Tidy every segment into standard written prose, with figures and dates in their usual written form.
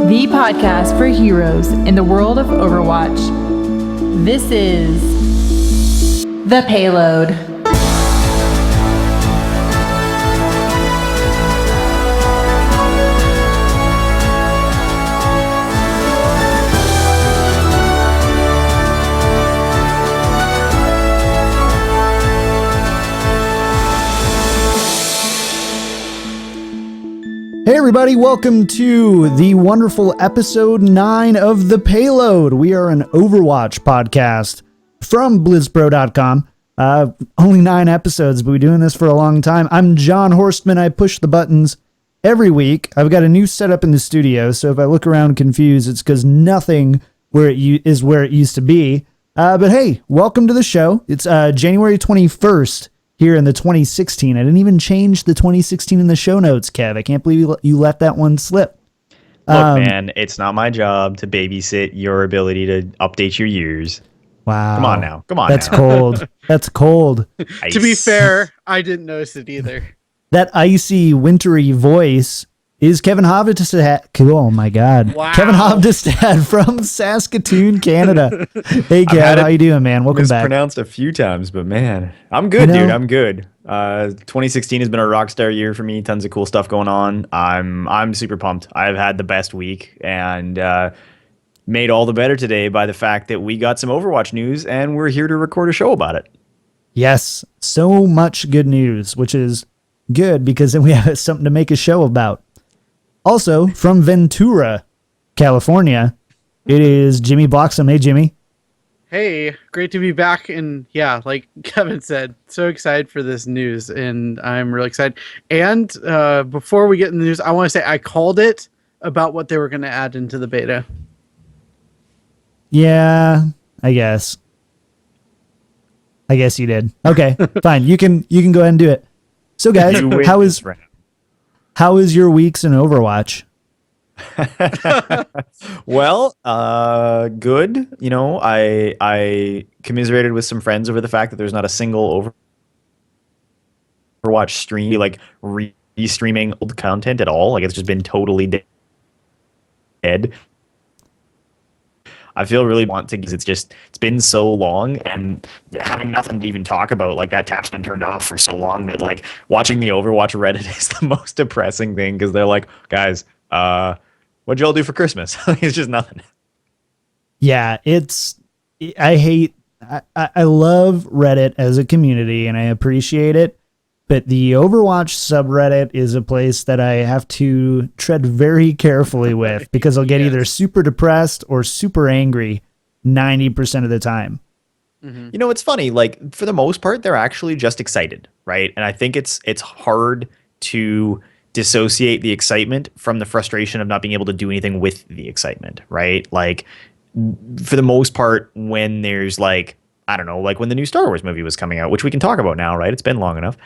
the podcast for heroes in the world of Overwatch. This is The Payload. Hey everybody, welcome to the wonderful episode 9 of The Payload. We are an Overwatch podcast from blizzpro.com. Only 9 episodes, but we're doing this for a long time. I'm John Horstman. I push the buttons every week. I've got a new setup in the studio, so if I look around confused, it's because nothing where it is where it used to be. But hey, welcome to the show. It's January 21st. Here in the 2016. I didn't even change the 2016 in the show notes, Kev. I can't believe you let that one slip. Look, man, it's not my job to babysit your ability to update your years. Wow. Come on now. That's cold. That's cold. To be fair, I didn't notice it either. That icy, wintry voice is Kevin Hovdestad. Oh my God. Wow. Kevin Hovdestad from Saskatoon, Canada. Hey, Kev, how you doing, man? Welcome back. Mispronounced a few times, but man, I'm good, dude. I'm good. 2016 has been a rock star year for me. Tons of cool stuff going on. I'm super pumped. I've had the best week and made all the better today by the fact that we got some Overwatch news and we're here to record a show about it. Yes, so much good news, which is good because then we have something to make a show about. Also, from Ventura, California, it is Jimmy Bloxham. Hey, Jimmy. Hey, great to be back. And yeah, like Kevin said, so excited for this news. And I'm really excited. And before we get in the news, I want to say I called it about what they were going to add into the beta. Yeah, I guess you did. Okay, fine. You can go ahead and do it. So, guys, how is your weeks in Overwatch? Well, good. You know, I commiserated with some friends over the fact that there's not a single Overwatch stream, like re-streaming old content at all. Like it's just been totally dead. I feel really want to because it's been so long and having nothing to even talk about. Like that tab's been turned off for so long that like watching the Overwatch Reddit is the most depressing thing because they're like, guys, what'd y'all do for Christmas? It's just nothing. Yeah, I love Reddit as a community and I appreciate it. But the Overwatch subreddit is a place that I have to tread very carefully with because I'll get either super depressed or super angry 90% of the time. Mm-hmm. You know, it's funny. Like for the most part, they're actually just excited, right? And I think it's hard to dissociate the excitement from the frustration of not being able to do anything with the excitement, right? Like for the most part, when there's like, I don't know, like when the new Star Wars movie was coming out, which we can talk about now, right? It's been long enough.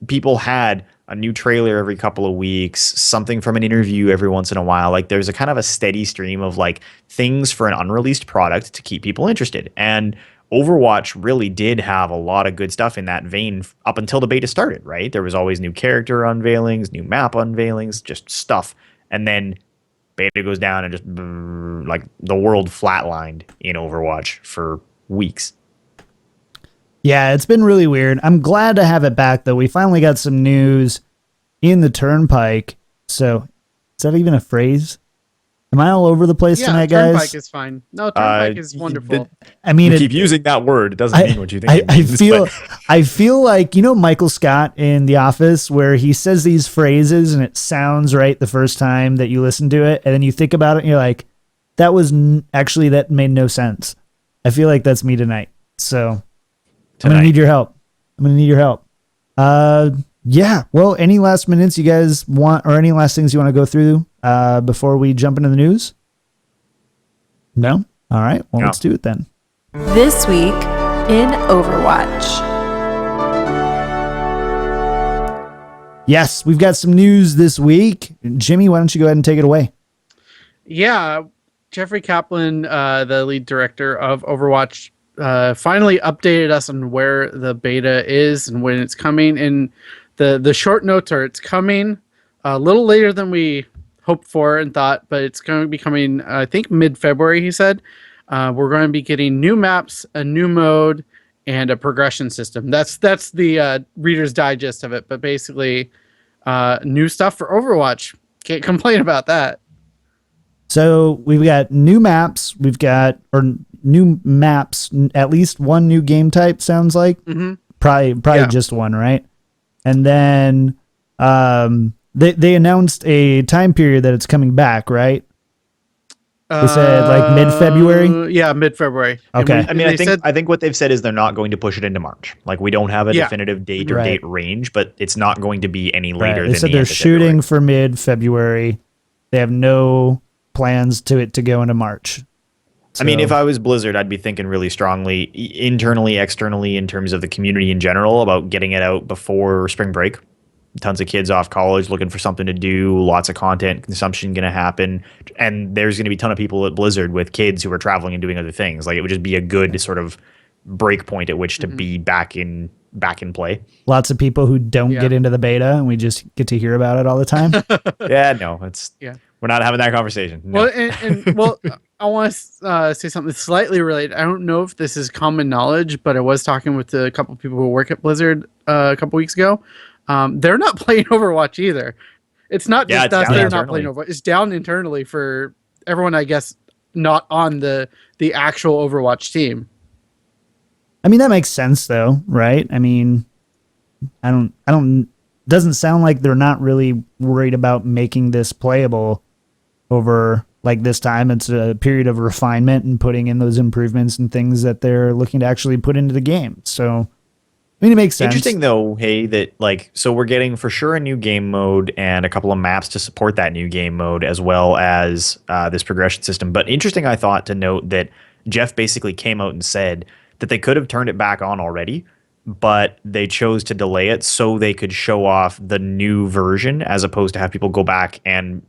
People had a new trailer every couple of weeks, something from an interview every once in a while. Like there's a kind of a steady stream of like things for an unreleased product to keep people interested. And Overwatch really did have a lot of good stuff in that vein up until the beta started, right? There was always new character unveilings, new map unveilings, just stuff. And then beta goes down and just like the world flatlined in Overwatch for weeks. Yeah, it's been really weird. I'm glad to have it back, though. We finally got some news in the Turnpike. So, is that even a phrase? Am I all over the place tonight, guys? Turnpike is fine. No, Turnpike is wonderful. I mean, you keep using that word. It doesn't mean what you think it means. I feel like, you know, Michael Scott in The Office, where he says these phrases and it sounds right the first time that you listen to it, and then you think about it and you're like, that made no sense. I feel like that's me tonight. So I'm going to need your help. Yeah. Well, any last minutes you guys want or any last things you want to go through before we jump into the news? No? All right. Well, Let's do it then. This week in Overwatch. Yes, we've got some news this week. Jimmy, why don't you go ahead and take it away? Yeah. Jeffrey Kaplan, the lead director of Overwatch, finally updated us on where the beta is and when it's coming. And the short notes are it's coming a little later than we hoped for and thought, but it's going to be coming, I think, mid-February, he said. We're going to be getting new maps, a new mode, and a progression system. That's the Reader's Digest of it, but basically new stuff for Overwatch. Can't complain about that. So we've got new maps. We've got new maps. At least one new game type sounds like. Mm-hmm. Probably just one, right? And then they announced a time period that it's coming back, right? They said like mid-February. Yeah, mid-February. Okay. I think what they've said is they're not going to push it into March. Like we don't have a definitive date or date range, but it's not going to be any later than They said the they're end of shooting February. for mid-February. They have no plans to go into March. I mean, if I was Blizzard, I'd be thinking really strongly internally, externally, in terms of the community in general about getting it out before spring break. Tons of kids off college looking for something to do, lots of content consumption going to happen. And there's going to be a ton of people at Blizzard with kids who are traveling and doing other things. Like it would just be a good sort of break point at which to be back in play. Lots of people who don't get into the beta, and we just get to hear about it all the time. We're not having that conversation. No. Well, I want to say something slightly related. I don't know if this is common knowledge, but I was talking with a couple of people who work at Blizzard a couple weeks ago. They're not playing Overwatch either. It's not just us they're not playing Overwatch. It's down internally for everyone, I guess, not on the actual Overwatch team. I mean, that makes sense though, right? I mean, doesn't sound like they're not really worried about making this playable over like this time. It's a period of refinement and putting in those improvements and things that they're looking to actually put into the game. So, I mean, it makes sense. Interesting though, hey, that so we're getting for sure a new game mode and a couple of maps to support that new game mode, as well as this progression system. But interesting, I thought, to note that Jeff basically came out and said that they could have turned it back on already, but they chose to delay it so they could show off the new version as opposed to have people go back and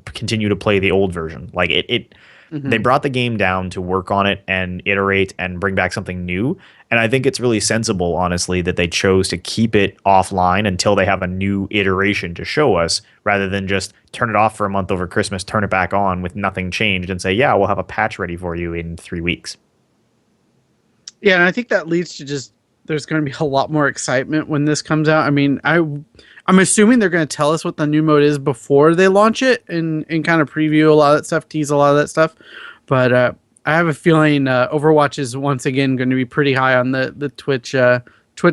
continue to play the old version. Like they brought the game down to work on it and iterate and bring back something new. And I think it's really sensible, honestly, that they chose to keep it offline until they have a new iteration to show us, rather than just turn it off for a month over Christmas, turn it back on with nothing changed and say, yeah, we'll have a patch ready for you in 3 weeks. Yeah, and I think that leads to just there's going to be a lot more excitement when this comes out. I mean, I'm assuming they're going to tell us what the new mode is before they launch it and kind of preview a lot of that stuff, tease a lot of that stuff. But I have a feeling Overwatch is once again going to be pretty high on the Twitch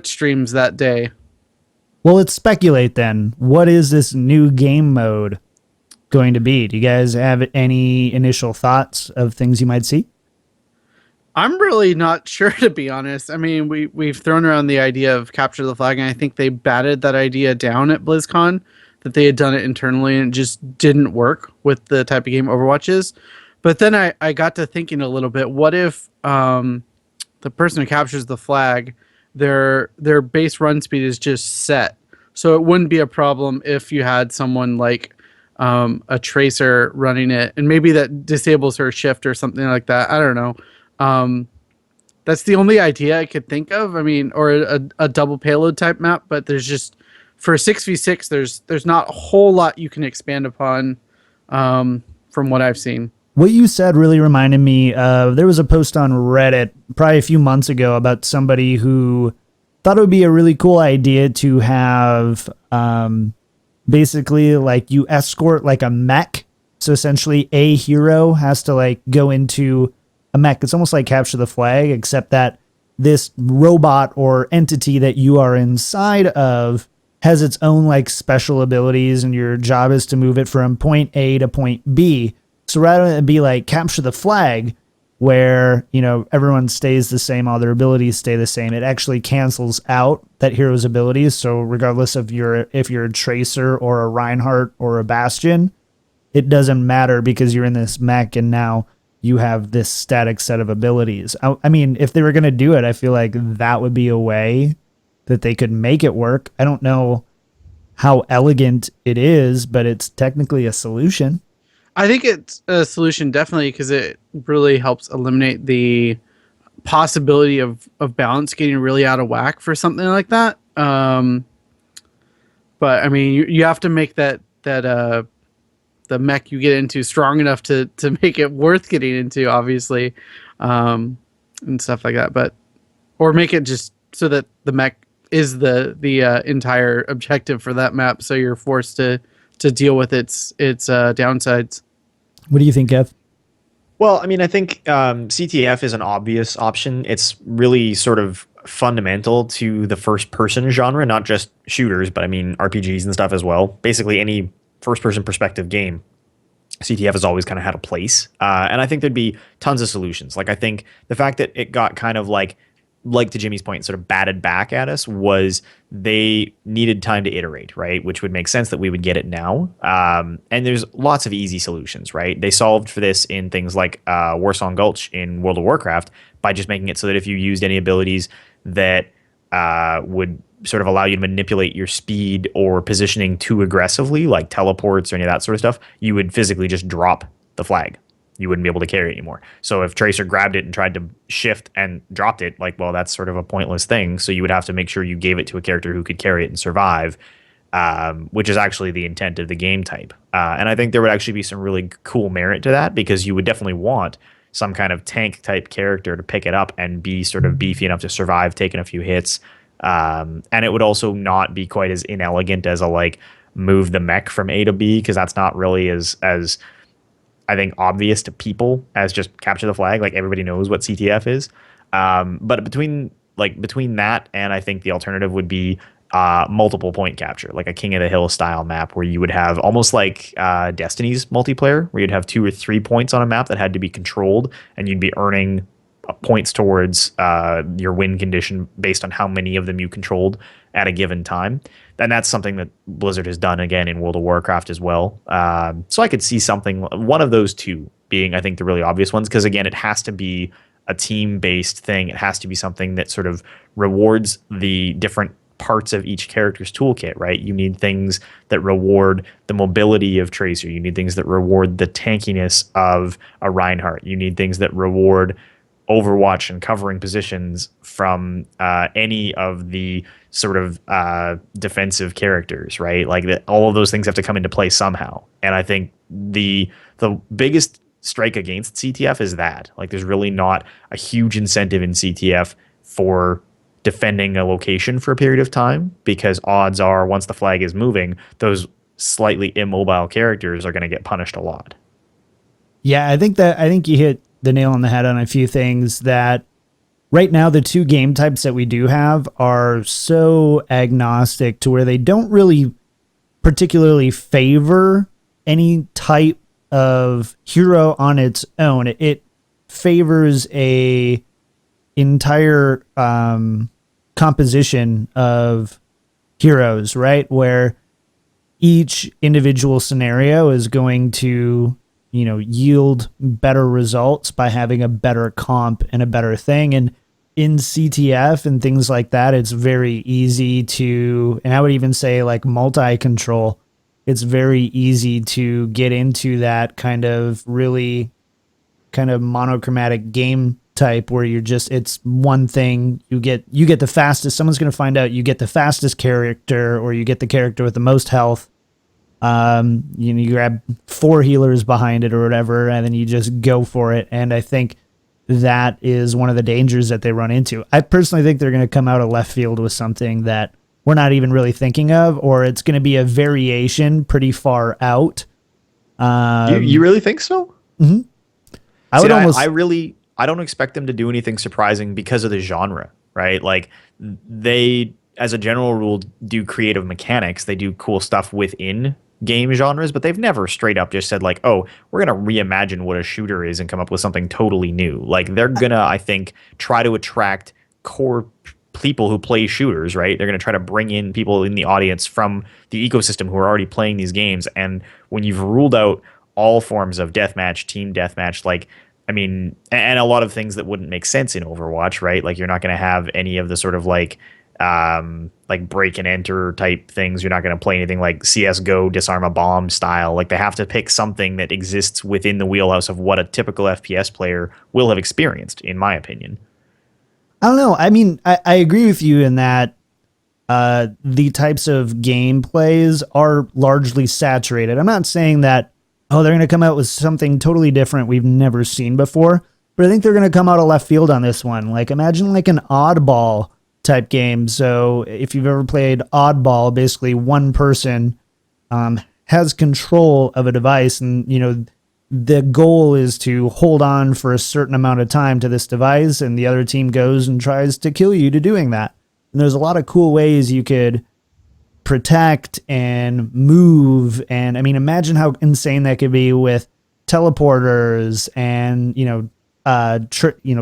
streams that day. Well, let's speculate then. What is this new game mode going to be? Do you guys have any initial thoughts of things you might see? I'm really not sure, to be honest. I mean, we've thrown around the idea of capture the flag, and I think they batted that idea down at BlizzCon, that they had done it internally and it just didn't work with the type of game Overwatch is. But then I got to thinking a little bit, what if the person who captures the flag, their base run speed is just set? So it wouldn't be a problem if you had someone like a tracer running it, and maybe that disables her shift or something like that. I don't know. That's the only idea I could think of. I mean, or a double payload type map, but there's just, for 6v6, there's not a whole lot you can expand upon from what I've seen. What you said really reminded me of, there was a post on Reddit probably a few months ago about somebody who thought it would be a really cool idea to have basically like you escort like a mech. So essentially a hero has to like go into a mech. It's almost like capture the flag, except that this robot or entity that you are inside of has its own like special abilities, and your job is to move it from point A to point B. So rather than it be like capture the flag, where, you know, everyone stays the same, all their abilities stay the same, it actually cancels out that hero's abilities. So regardless of if you're a Tracer or a Reinhardt or a Bastion, it doesn't matter because you're in this mech and now you have this static set of abilities. I mean, if they were going to do it, I feel like that would be a way that they could make it work. I don't know how elegant it is, but it's technically a solution. I think it's a solution, definitely, because it really helps eliminate the possibility of balance getting really out of whack for something like that. But I mean, you have to make that mech you get into strong enough to make it worth getting into, obviously, and stuff like that. But or make it just so that the mech is the entire objective for that map, so you're forced to deal with its downsides. What do you think, Kev? Well, I mean, I think CTF is an obvious option. It's really sort of fundamental to the first-person genre, not just shooters, but I mean RPGs and stuff as well. Basically, any first-person perspective game, CTF has always kind of had a place. And I think there'd be tons of solutions. Like, I think the fact that it got kind of like to Jimmy's point, sort of batted back at us was they needed time to iterate, right? Which would make sense that we would get it now. And there's lots of easy solutions, right? They solved for this in things like Warsong Gulch in World of Warcraft by just making it so that if you used any abilities that would sort of allow you to manipulate your speed or positioning too aggressively, like teleports or any of that sort of stuff, you would physically just drop the flag. You wouldn't be able to carry it anymore. So if Tracer grabbed it and tried to shift and dropped it, like, well, that's sort of a pointless thing. So you would have to make sure you gave it to a character who could carry it and survive, which is actually the intent of the game type. And I think there would actually be some really cool merit to that, because you would definitely want some kind of tank type character to pick it up and be sort of beefy enough to survive taking a few hits. And it would also not be quite as inelegant as a like move the mech from A to B, because that's not really as I think obvious to people as just capture the flag. Like everybody knows what CTF is. But between that and I think the alternative would be multiple point capture, like a King of the Hill style map where you would have almost like Destiny's multiplayer, where you'd have 2 or 3 points on a map that had to be controlled, and you'd be earning points towards your win condition based on how many of them you controlled at a given time. And that's something that Blizzard has done again in World of Warcraft as well. So I could see one of those two being, I think, the really obvious ones, because again, it has to be a team-based thing. It has to be something that sort of rewards the different parts of each character's toolkit, right? You need things that reward the mobility of Tracer. You need things that reward the tankiness of a Reinhardt. You need things that reward Overwatch and covering positions from any of the sort of defensive characters, right? Like all of those things have to come into play somehow. And I think the biggest strike against CTF is that. Like there's really not a huge incentive in CTF for defending a location for a period of time, because odds are once the flag is moving, those slightly immobile characters are going to get punished a lot. Yeah, I think you hit the nail on the head on a few things. That right now the two game types that we do have are so agnostic to where they don't really particularly favor any type of hero on its own. It favors a entire composition of heroes, right? Where each individual scenario is going to, yield better results by having a better comp and a better thing. And in CTF and things like that, it's very easy to, and I would even say like multi-control, it's very easy to get into that kind of really kind of monochromatic game type where it's one thing. You get the fastest, someone's going to find out you get the fastest character, or you get the character with the most health. You grab 4 healers behind it or whatever, and then you just go for it. And I think that is one of the dangers that they run into. I personally think they're going to come out of left field with something that we're not even really thinking of, or it's going to be a variation pretty far out. You really think so? Mm-hmm. I don't expect them to do anything surprising because of the genre, right? Like they, as a general rule, do creative mechanics. They do cool stuff within game genres, but they've never straight up just said like, oh, we're going to reimagine what a shooter is and come up with something totally new. Like they're going to, I think, try to attract core people who play shooters, right? They're going to try to bring in people in the audience from the ecosystem who are already playing these games. And when you've ruled out all forms of deathmatch, team deathmatch, like, I mean, and a lot of things that wouldn't make sense in Overwatch, right? Like you're not going to have any of the sort of like break and enter type things. You're not going to play anything like CSGO disarm a bomb style. Like they have to pick something that exists within the wheelhouse of what a typical FPS player will have experienced, in my opinion. I don't know. I mean, I agree with you in that the types of gameplays are largely saturated. I'm not saying that oh, they're going to come out with something totally different we've never seen before. But I think they're going to come out of left field on this one. Like, imagine like an oddball type game. So if you've ever played Oddball, basically one person has control of a device, and the goal is to hold on for a certain amount of time to this device, and the other team goes and tries to kill you to doing that. And there's a lot of cool ways you could protect and move, and I mean, imagine how insane that could be with teleporters and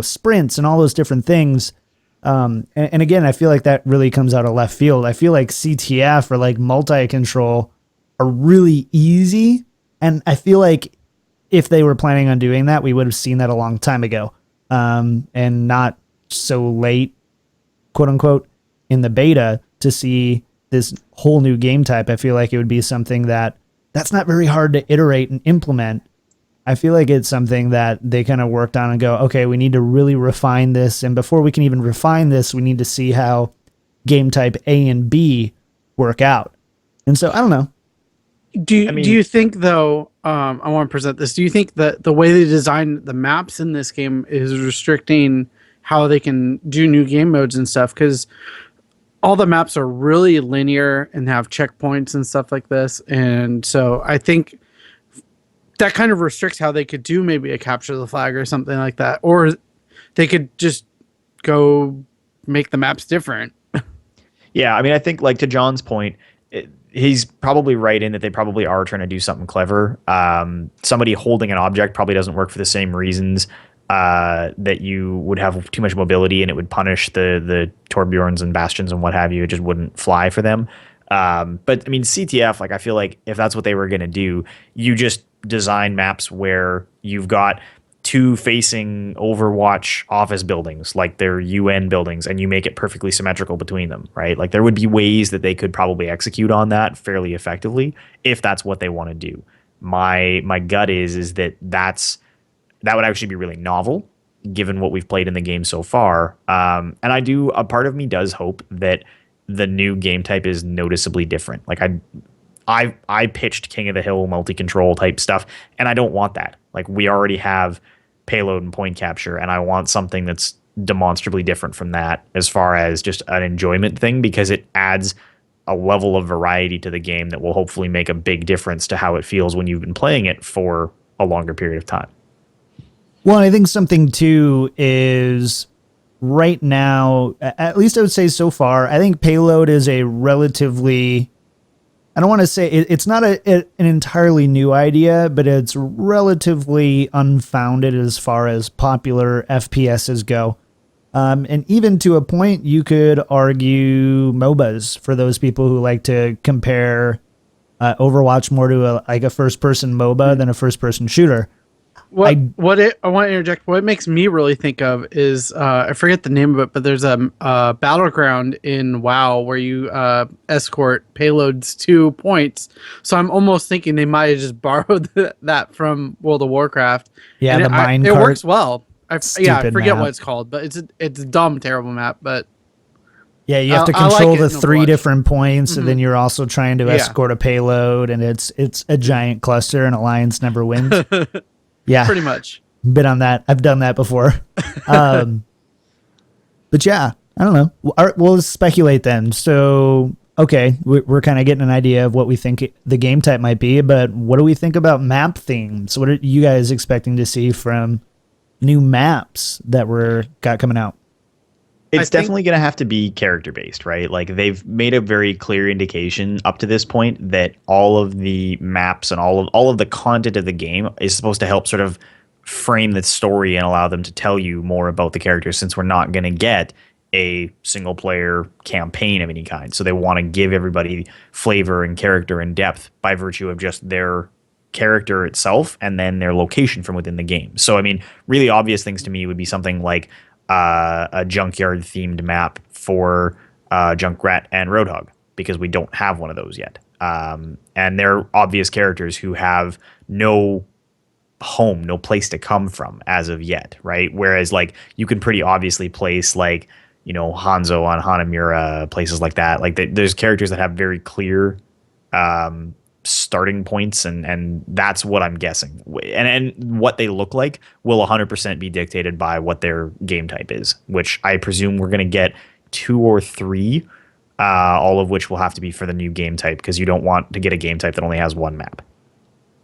sprints and all those different things. And again, I feel like that really comes out of left field. I feel like CTF or like multi-control are really easy, and I feel like if they were planning on doing that, we would have seen that a long time ago, and not so late, quote unquote, in the beta to see this whole new game type. I feel like it would be something that's not very hard to iterate and implement. I feel like it's something that they kind of worked on and go, okay, we need to really refine this. And before we can even refine this, we need to see how game type A and B work out. And so I don't know. Do you think, though, I want to present this, do you think that the way they design the maps in this game is restricting how they can do new game modes and stuff? Because all the maps are really linear and have checkpoints and stuff like this. And so I think that kind of restricts how they could do maybe a capture the flag or something like that. Or they could just go make the maps different. Yeah, I mean, I think, like, to John's point, he's probably right in that they probably are trying to do something clever. Somebody holding an object probably doesn't work for the same reasons that you would have too much mobility and it would punish the Torbjorns and Bastions and what have you. It just wouldn't fly for them. But I mean, CTF, like, I feel like if that's what they were going to do, you just design maps where you've got two facing Overwatch office buildings, like they're UN buildings, and you make it perfectly symmetrical between them, right? Like, there would be ways that they could probably execute on that fairly effectively if that's what they want to do. My gut is that would actually be really novel, given what we've played in the game so far. And a part of me does hope that the new game type is noticeably different. Like, I pitched King of the Hill multi-control type stuff, and I don't want that. Like, we already have payload and point capture, and I want something that's demonstrably different from that as far as just an enjoyment thing, because it adds a level of variety to the game that will hopefully make a big difference to how it feels when you've been playing it for a longer period of time. Well, I think something too is right now, at least I would say so far, I think Payload is a relatively, I don't want to say it's not an entirely new idea, but it's relatively unfounded as far as popular FPSs go. And even to a point, you could argue MOBAs for those people who like to compare Overwatch more to a first-person MOBA than a first-person shooter. I want to interject. What it makes me really think of is I forget the name of it, but there's a battleground in WoW where you escort payloads to points. So I'm almost thinking they might have just borrowed that from World of Warcraft. Yeah, and the mine it cart. works well. I forget map. what it's called, but it's a dumb, terrible map. But yeah, you have to control the three different points, and then you're also trying to escort a payload, and it's a giant cluster, and Alliance never wins. Yeah, pretty much. Been on that. I've done that before. But yeah, I don't know. We'll speculate then. So, okay, we're kind of getting an idea of what we think the game type might be, but what do we think about map themes? What are you guys expecting to see from new maps that got coming out? It's definitely going to have to be character based, right? Like, they've made a very clear indication up to this point that all of the maps and all of the content of the game is supposed to help sort of frame the story and allow them to tell you more about the characters, since we're not going to get a single player campaign of any kind. So they want to give everybody flavor and character and depth by virtue of just their character itself and then their location from within the game. So, I mean, really obvious things to me would be something like a junkyard themed map for Junkrat and Roadhog, because we don't have one of those yet. And they're obvious characters who have no home, no place to come from as of yet, right? Whereas, like, you can pretty obviously place, like, Hanzo on Hanamura, places like that. Like, there's characters that have very clear starting points, and that's what I'm guessing. And what they look like will 100% be dictated by what their game type is, which I presume we're going to get 2 or 3, all of which will have to be for the new game type, because you don't want to get a game type that only has one map.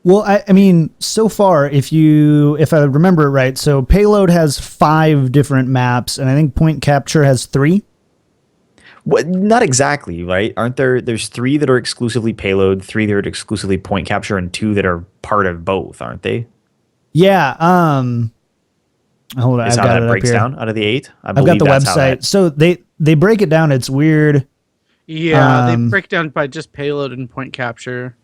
Well, I mean, so far, if I remember it right, so Payload has 5 different maps, and I think Point Capture has 3. What? Not exactly, right? Aren't there? There's 3 that are exclusively Payload, 3 that are exclusively Point Capture, and 2 that are part of both, aren't they? Yeah. Hold on, Is I've how got that it up breaks here. down out of the 8. I've got the website. So they break it down. It's weird. Yeah, they break down by just payload and point capture.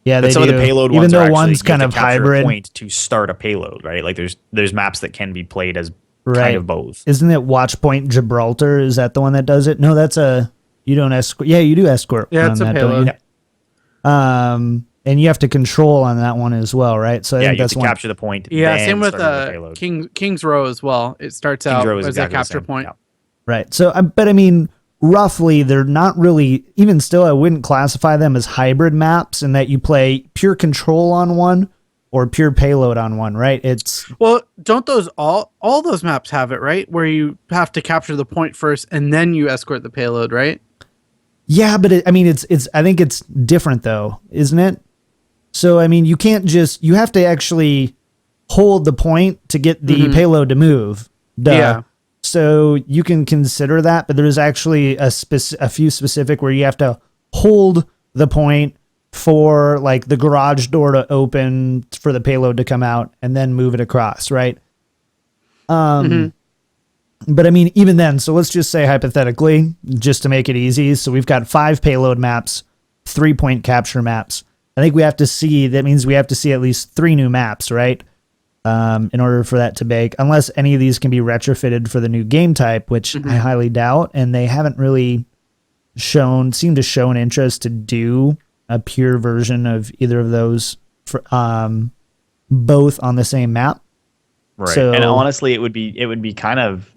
Yeah, But they some do. of the payload Even ones though are actually, one's you kind have of to capture hybrid. a point to start a payload, right? Like there's maps that can be played as Right. kind of both. Isn't it Watchpoint Gibraltar? Is that the one that does it? No, that's you don't escort. Yeah, you do escort. Yeah, on it's a that, don't payload. you? And you have to control on that one as well, right? So I Yeah, think you have that's to one. capture the point. Yeah, then same with start the payload. King's Row as well. It starts King's out Row is as a exactly the capture same. point. Yeah. Right. So, but I mean, roughly, they're not really, even still, I wouldn't classify them as hybrid maps in that you play pure control on one or pure payload on one, right? Well, don't those all those maps have it, right? Where you have to capture the point first and then you escort the payload, right? Yeah, but I think it's different though, isn't it? So, I mean, you can't just, you have to actually hold the point to get the payload to move. Duh. Yeah. So you can consider that, but there's actually a few specific where you have to hold the point for like the garage door to open for the payload to come out and then move it across, right? But I mean, even then, so let's just say hypothetically, just to make it easy. So we've got 5 payload maps, 3 point capture maps. I think that means we have to see at least 3 new maps, right? In order for that to bake, unless any of these can be retrofitted for the new game type, which I highly doubt. And they haven't really seemed to show an interest to do a pure version of either of those for, both on the same map. Right. So, and honestly, it would be kind of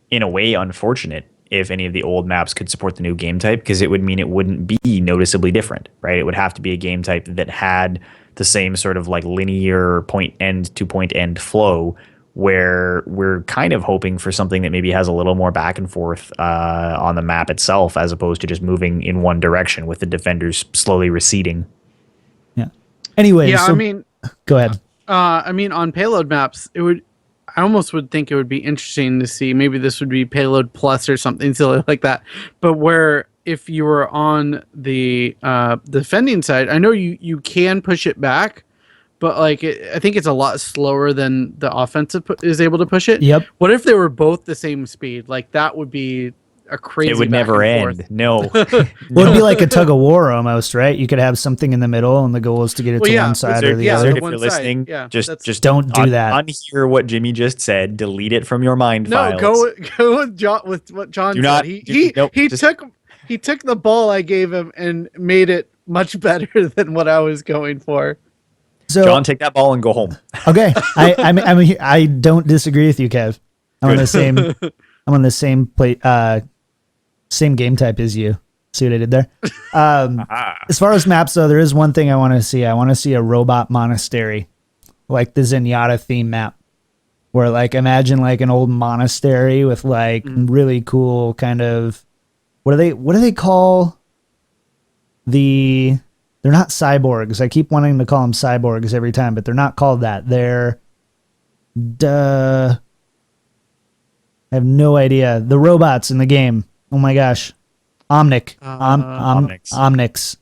in a way unfortunate if any of the old maps could support the new game type, because it would mean it wouldn't be noticeably different, right? It would have to be a game type that had the same sort of like linear point end to point end flow, where we're kind of hoping for something that maybe has a little more back and forth on the map itself, as opposed to just moving in one direction with the defenders slowly receding. yeah. Anyway, Yeah, so, I mean, go ahead. on payload maps, I almost would think it would be interesting to see, maybe this would be payload plus or something silly like that, but where if you were on the defending side, I know you can push it back, but like I think it's a lot slower than the offensive is able to push it. Yep. What if they were both the same speed? Like that would be a crazy. It would back never and end. forth. No. Well, it'd be like a tug of war almost, right? You could have something in the middle, and the goal is to get it Well, to yeah, one side So or the yeah, other. if one you're side, listening, yeah, just Don't do that. Unhear what Jimmy just said. Delete it from your mind No, files. go with John with what John Do said. not- nope, He just- took the ball I gave him and made it much better than what I was going for. So, John, take that ball and go home. okay, I don't disagree with you, Kev. I'm on the same. I'm on the same plate. Same game type as you. See what I did there? As far as maps, though, there is one thing I want to see. I want to see a robot monastery, like the Zenyatta theme map, where like imagine like an old monastery with like really cool kind of what do they call the? They're not cyborgs. I keep wanting to call them cyborgs every time, but they're not called that. They're I have no idea. The robots in the game. Oh my gosh. Omnic. Omnics. Omnics.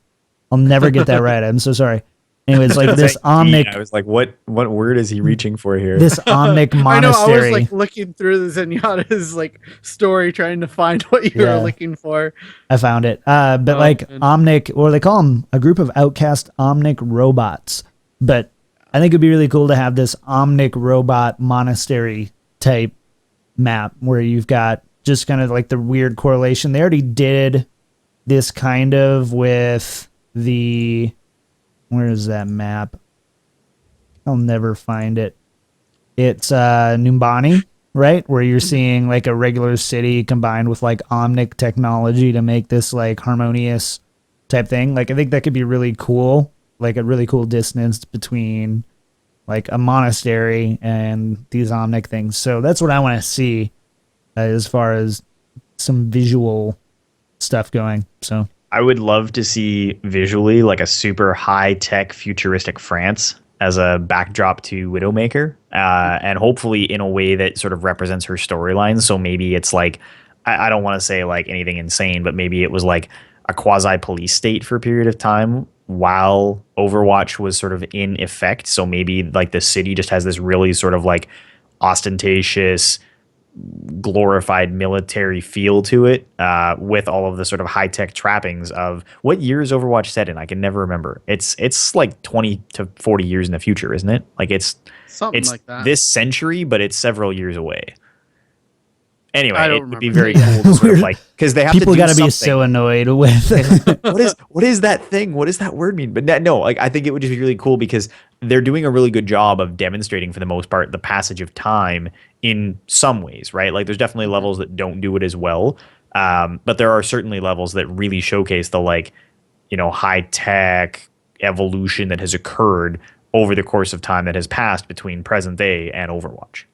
I'll never get that right. I'm so sorry. Anyways, like this Omnic, I was like, what word is he reaching for here? this Omnic I know. I was monastery. like looking through the Zenyatta's like story, trying to find what you Yeah. were looking for. I found it. But like man. Omnic, or they call them a group of outcast Omnic robots. But I think it'd be really cool to have this Omnic robot monastery type map where you've got just kind of like the weird correlation. They already did this kind of with the, where is that map? I'll never find it. It's Numbani, right? Where you're seeing like a regular city combined with like Omnic technology to make this like harmonious type thing. Like I think that could be really cool, like a really cool dissonance between like a monastery and these Omnic things. So that's what I want to see as far as some visual stuff going. So I would love to see visually like a super high tech futuristic France as a backdrop to Widowmaker, and hopefully in a way that sort of represents her storyline. So maybe it's like, I don't want to say like anything insane, but maybe it was like a quasi police state for a period of time while Overwatch was sort of in effect. So maybe like the city just has this really sort of like ostentatious, glorified military feel to it, with all of the sort of high tech trappings of what year is Overwatch set in? I can never remember. It's like 20 to 40 years in the future, isn't it? Like it's like that. this century, but it's several years away. Anyway, I don't it would be remember. very cool to sort of like, because they have people to do got to be something. so annoyed with What is that thing? What does that word mean? But no, like I think it would just be really cool because they're doing a really good job of demonstrating for the most part the passage of time in some ways, right? Like there's definitely levels that don't do it as well, but there are certainly levels that really showcase the like, high tech evolution that has occurred over the course of time that has passed between present day and Overwatch.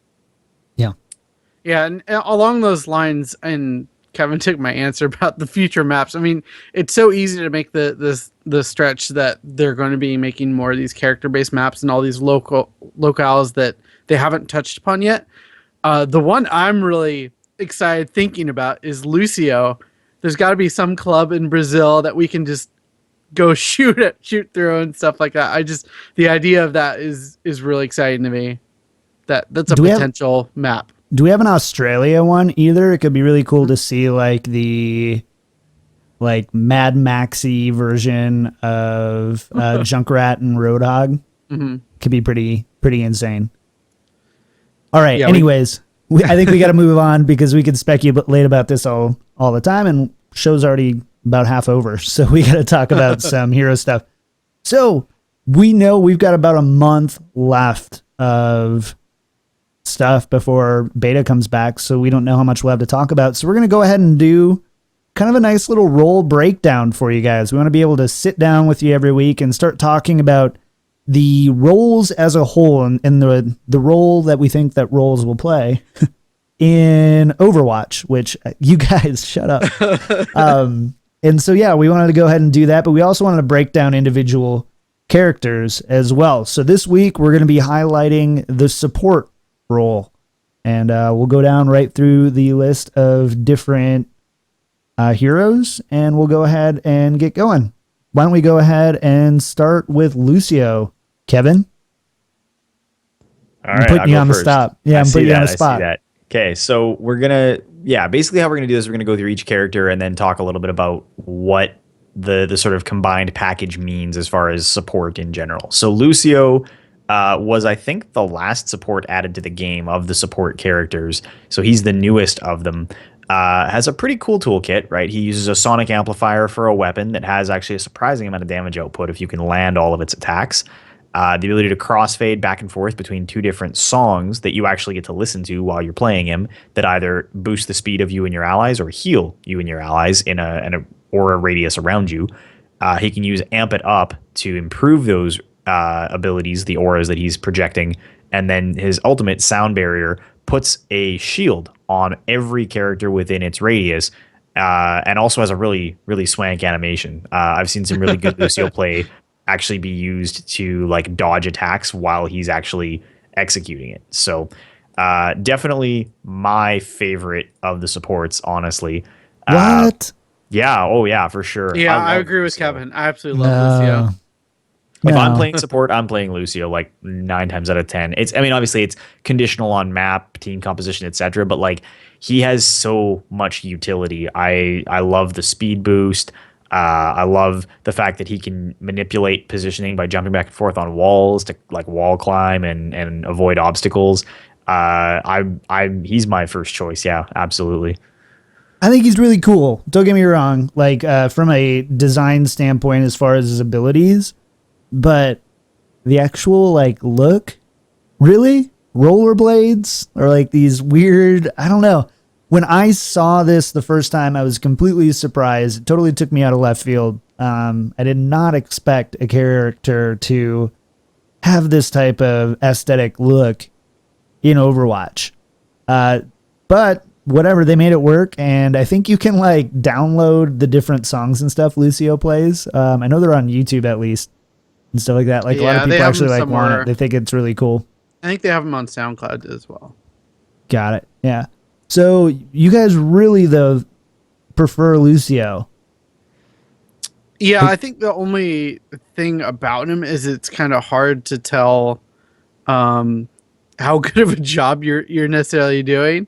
yeah. Yeah, and along those lines, and Kevin took my answer about the future maps. I mean, it's so easy to make the stretch that they're going to be making more of these character-based maps and all these locales that they haven't touched upon yet. The one I'm really excited thinking about is Lucio. There's got to be some club in Brazil that we can just go shoot through and stuff like that. The idea of that is really exciting to me. That's a potential map. Do we have an Australia one either? It could be really cool to see like the Mad Maxy version of Junkrat and Roadhog. Mm-hmm. Could be pretty insane. All right. Yeah, anyways, I think we got to move on because we could speculate about this all the time, and show's already about half over. So we got to talk about some hero stuff. So we know we've got about a month left of stuff before beta comes back, so we don't know how much we'll have to talk about. So we're going to go ahead and do kind of a nice little role breakdown for you guys. We want to be able to sit down with you every week and start talking about the roles as a whole and the role that we think that roles will play in Overwatch, which you guys shut up. And so, yeah, we wanted to go ahead and do that, but we also wanted to break down individual characters as well. So this week we're going to be highlighting the support role, and we'll go down right through the list of different heroes, and we'll go ahead and get going. Why don't we go ahead and start with Lucio? Kevin? All right, I'm putting you on the first. spot. Yeah, I'm putting you on the spot. I see that. Okay, so we're gonna, basically how we're gonna do this, we're gonna go through each character and then talk a little bit about what the sort of combined package means as far as support in general. So Lucio was, I think, the last support added to the game of the support characters. So he's the newest of them. Has a pretty cool toolkit, right? He uses a sonic amplifier for a weapon that has actually a surprising amount of damage output if you can land all of its attacks. The ability to crossfade back and forth between two different songs that you actually get to listen to while you're playing him that either boost the speed of you and your allies or heal you and your allies in a aura radius around you. He can use Amp It Up to improve those abilities, the auras that he's projecting, and then his ultimate Sound Barrier puts a shield on every character within its radius, and also has a really, really swank animation. I've seen some really good Lucio play actually be used to like dodge attacks while he's actually executing it. So definitely my favorite of the supports, honestly. What? Yeah, oh yeah, for sure. Yeah, I love agree with Lucio. Kevin. I absolutely love Lucio. If I'm No. playing support, I'm playing Lucio like 9 times out of 10. Obviously it's conditional on map, team composition, etc. But like he has so much utility. I love the speed boost. I love the fact that he can manipulate positioning by jumping back and forth on walls to like wall climb and avoid obstacles. He's my first choice. Yeah, absolutely. I think he's really cool. Don't get me wrong. Like from a design standpoint, as far as his abilities. But the actual like look, really? Rollerblades or like these weird, I don't know. When I saw this the first time, I was completely surprised. It totally took me out of left field. I did not expect a character to have this type of aesthetic look in Overwatch. But whatever, they made it work, and I think you can like download the different songs and stuff Lucio plays. I know they're on YouTube at least and stuff like that. Like a lot of people actually like want it. They think it's really cool. I think they have them on SoundCloud as well. Got it. Yeah. So you guys really though prefer Lucio? Yeah, I think the only thing about him is it's kind of hard to tell how good of a job you're necessarily doing,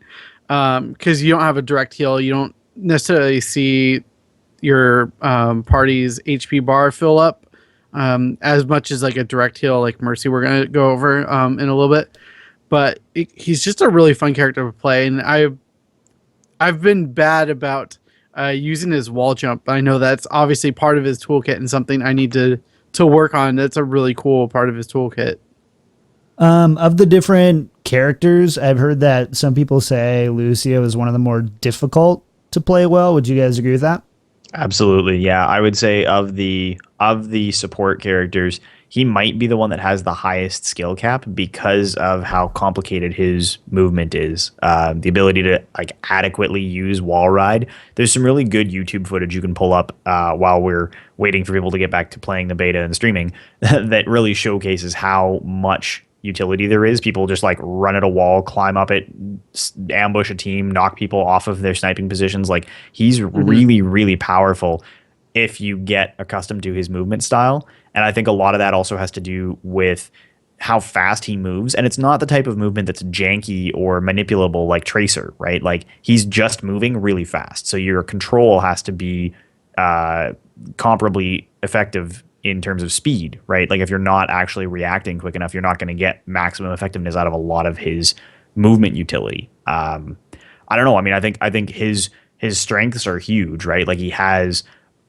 because you don't have a direct heal. You don't necessarily see your party's HP bar fill up as much as like a direct heal like Mercy we're going to go over in a little bit. But he's just a really fun character to play, and I've been bad about using his wall jump. I know that's obviously part of his toolkit and something I need to work on. That's a really cool part of his toolkit. Of the different characters, I've heard that some people say Lucio is one of the more difficult to play well. Would you guys agree with that? Absolutely. Yeah. I would say of the support characters, he might be the one that has the highest skill cap because of how complicated his movement is. The ability to like adequately use wall ride. There's some really good YouTube footage you can pull up while we're waiting for people to get back to playing the beta and streaming that really showcases how much utility there is. People just like run at a wall, climb up it, ambush a team, knock people off of their sniping positions. Like he's really, really powerful if you get accustomed to his movement style. And I think a lot of that also has to do with how fast he moves. And it's not the type of movement that's janky or manipulable like Tracer, right? Like he's just moving really fast. So your control has to be comparably effective in terms of speed, right? Like if you're not actually reacting quick enough, you're not going to get maximum effectiveness out of a lot of his movement utility. I don't know. I mean, I think his strengths are huge, right? Like he has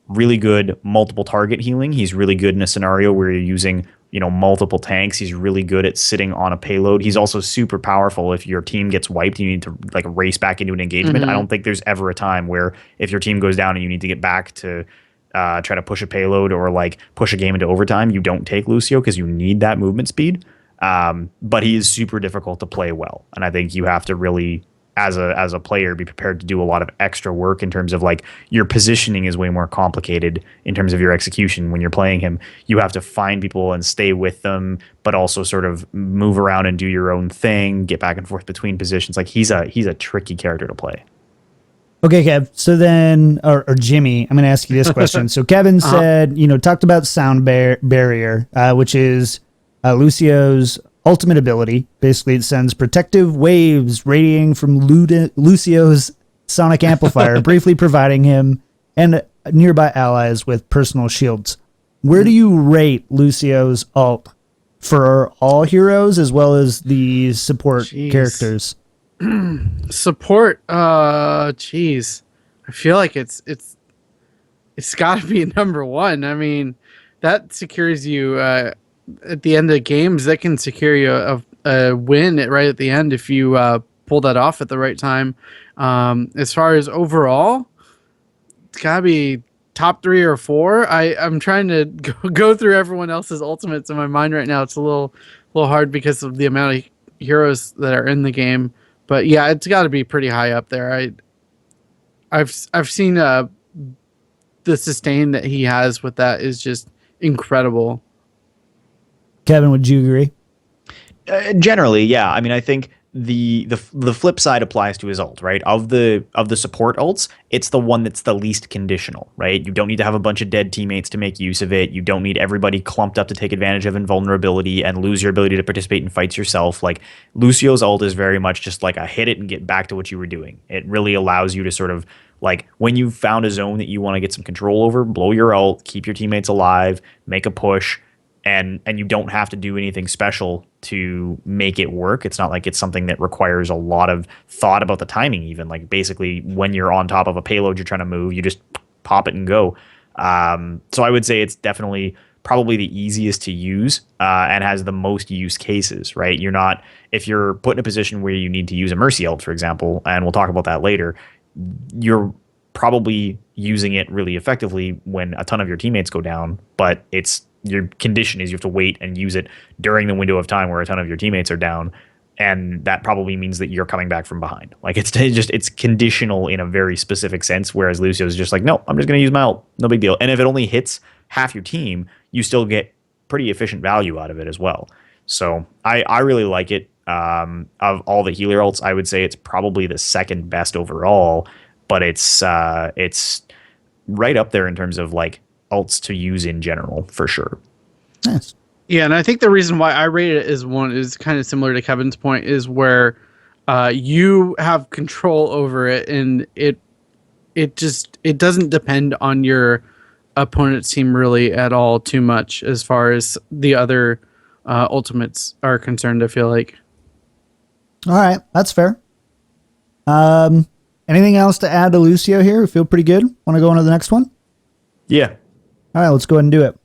really good multiple target healing. He's really good in a scenario where you're using, multiple tanks. He's really good at sitting on a payload. He's also super powerful if your team gets wiped and you need to like race back into an engagement. I don't think there's ever a time where if your team goes down and you need to get back to try to push a payload or like push a game into overtime, you don't take Lucio because you need that movement speed. But he is super difficult to play well. And I think you have to really, as a player, be prepared to do a lot of extra work in terms of like your positioning is way more complicated in terms of your execution when you're playing him. You have to find people and stay with them, but also sort of move around and do your own thing, get back and forth between positions. Like he's a tricky character to play. Okay, Kev. So then, or Jimmy, I'm going to ask you this question. So Kevin said, talked about sound barrier, which is Lucio's ultimate ability. Basically, it sends protective waves radiating from Lucio's sonic amplifier, briefly providing him and nearby allies with personal shields. Where do you rate Lucio's ult for all heroes as well as the support characters? Support, I feel like it's got to be number one. I mean, that secures you at the end of games. That can secure you a win right at the end if you pull that off at the right time. As far as overall, it's got to be top 3 or 4. I'm trying to go through everyone else's ultimates in my mind right now. It's a little hard because of the amount of heroes that are in the game. But yeah, it's got to be pretty high up there. I've seen the sustain that he has with that is just incredible. Kevin, would you agree? Generally, yeah. I mean, I think the flip side applies to his ult, right? Of the support ults, it's the one that's the least conditional, right? You don't need to have a bunch of dead teammates to make use of it. You don't need everybody clumped up to take advantage of invulnerability and lose your ability to participate in fights yourself. Like Lucio's ult is very much just like a hit it and get back to what you were doing. It really allows you to sort of like when you've found a zone that you want to get some control over, blow your ult, keep your teammates alive, make a push. And you don't have to do anything special to make it work. It's not like it's something that requires a lot of thought about the timing even. Like basically when you're on top of a payload you're trying to move, you just pop it and go. So I would say it's definitely probably the easiest to use and has the most use cases, right? If you're put in a position where you need to use a Mercy ult, for example, and we'll talk about that later, you're probably using it really effectively when a ton of your teammates go down, but your condition is you have to wait and use it during the window of time where a ton of your teammates are down, and that probably means that you're coming back from behind. Like it's conditional in a very specific sense, whereas Lucio's just like, no, I'm just going to use my ult, no big deal. And if it only hits half your team, you still get pretty efficient value out of it as well. So I really like it. Of all the healer ults, I would say it's probably the second best overall, but it's right up there in terms of like ults to use in general for sure. Nice. Yeah, and I think the reason why I rate it as one is kind of similar to Kevin's point, is where you have control over it, and it doesn't depend on your opponent's team really at all too much as far as the other ultimates are concerned, I feel like. All right, that's fair. Anything else to add to Lucio here? We feel pretty good. Want to go on to the next one? Yeah. All right, let's go ahead and do it.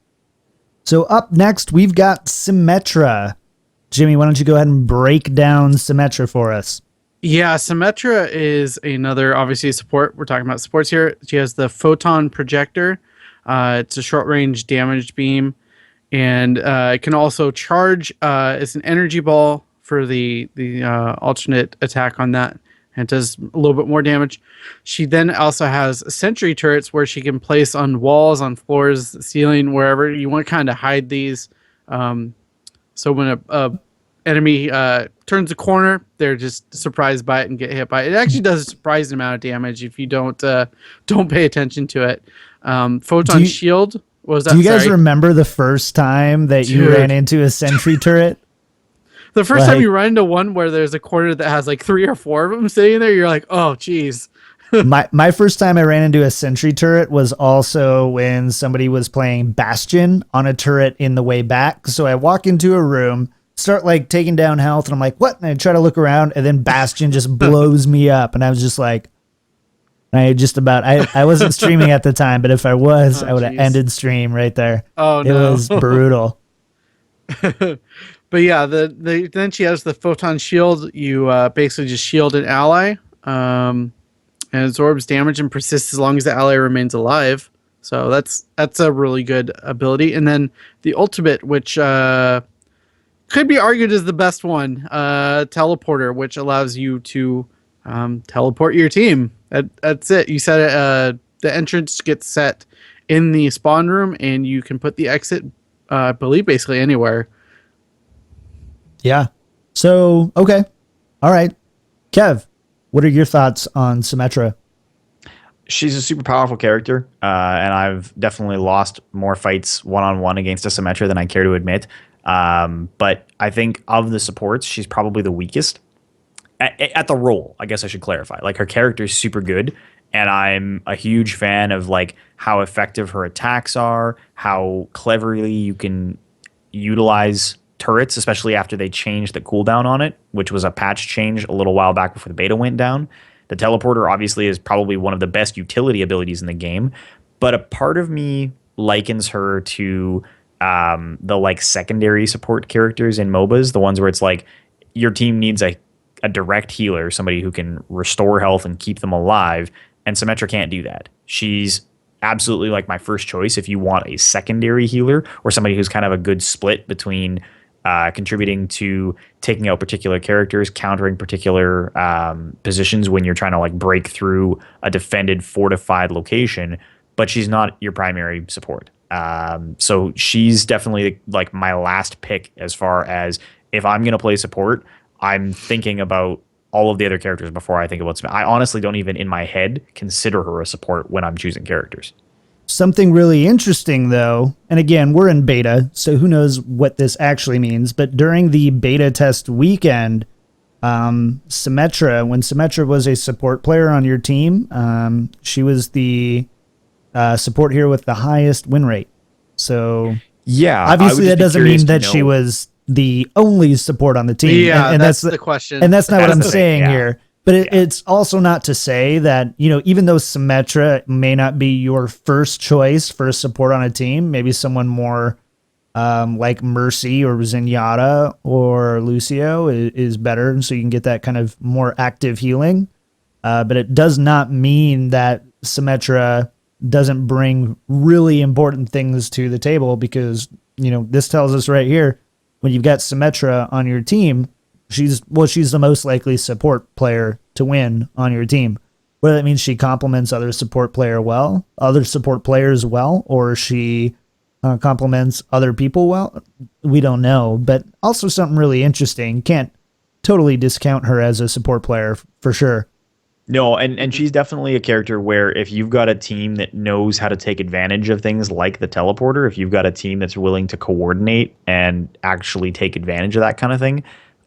So up next, we've got Symmetra. Jimmy, why don't you go ahead and break down Symmetra for us? Yeah, Symmetra is another, obviously, support. We're talking about supports here. She has the Photon Projector. It's a short-range damage beam, and it can also charge. It's an energy ball for the alternate attack on that, and it does a little bit more damage. She then also has sentry turrets where she can place on walls, on floors, ceiling, wherever you want to kind of hide these. So when a enemy turns a corner, they're just surprised by it and get hit by it. It actually does a surprising amount of damage if you don't pay attention to it. Photon shield. What was that? Do you guys remember the first time that you ran into a sentry turret? The first time you run into one where there's a corner that has like 3 or 4 of them sitting there, you're like, oh, geez. my first time I ran into a sentry turret was also when somebody was playing Bastion on a turret in the way back. So I walk into a room, start like taking down health, and I'm like, what? And I try to look around, and then Bastion just blows me up. And I was just like, I wasn't streaming at the time, but if I was, I would have ended stream right there. Oh, no. It was brutal. But yeah, then she has the Photon Shield. You basically just shield an ally, and absorbs damage and persists as long as the ally remains alive. So that's a really good ability. And then the ultimate, which could be argued as the best one, Teleporter, which allows you to teleport your team. That's it. You set it. The entrance gets set in the spawn room, and you can put the exit, I believe, basically anywhere. Yeah. So, okay. All right. Kev, what are your thoughts on Symmetra? She's a super powerful character, and I've definitely lost more fights one-on-one against a Symmetra than I care to admit. But I think of the supports, she's probably the weakest. At the role, I guess I should clarify. Like, her character is super good, and I'm a huge fan of like how effective her attacks are, how cleverly you can utilize turrets, especially after they changed the cooldown on it, which was a patch change a little while back before the beta went down. The teleporter obviously is probably one of the best utility abilities in the game, but a part of me likens her to the like secondary support characters in MOBAs, the ones where it's like your team needs a direct healer, somebody who can restore health and keep them alive, and Symmetra can't do that. She's absolutely like my first choice if you want a secondary healer or somebody who's kind of a good split between contributing to taking out particular characters, countering particular positions when you're trying to like break through a defended, fortified location, but she's not your primary support. So she's definitely like my last pick as far as if I'm going to play support, I'm thinking about all of the other characters before I think about Symmetra. I honestly don't even in my head consider her a support when I'm choosing characters. Something really interesting, though, and again, we're in beta, so who knows what this actually means, but during the beta test weekend, Symmetra, when Symmetra was a support player on your team, she was the support hero with the highest win rate. So, yeah, obviously that doesn't mean that she was the only support on the team. Yeah, and that's the question. And that's not what I'm saying yeah. here. But it's also not to say that, you know, even though Symmetra may not be your first choice for support on a team, maybe someone more like Mercy or Zenyatta or Lucio is better, so you can get that kind of more active healing. But it does not mean that Symmetra doesn't bring really important things to the table because, this tells us right here, when you've got Symmetra on your team, she's the most likely support player to win on your team. Whether that means she complements other support players well, or she complements other people well, we don't know. But also something really interesting. Can't totally discount her as a support player for sure. No, and she's definitely a character where if you've got a team that knows how to take advantage of things like the teleporter, if you've got a team that's willing to coordinate and actually take advantage of that kind of thing,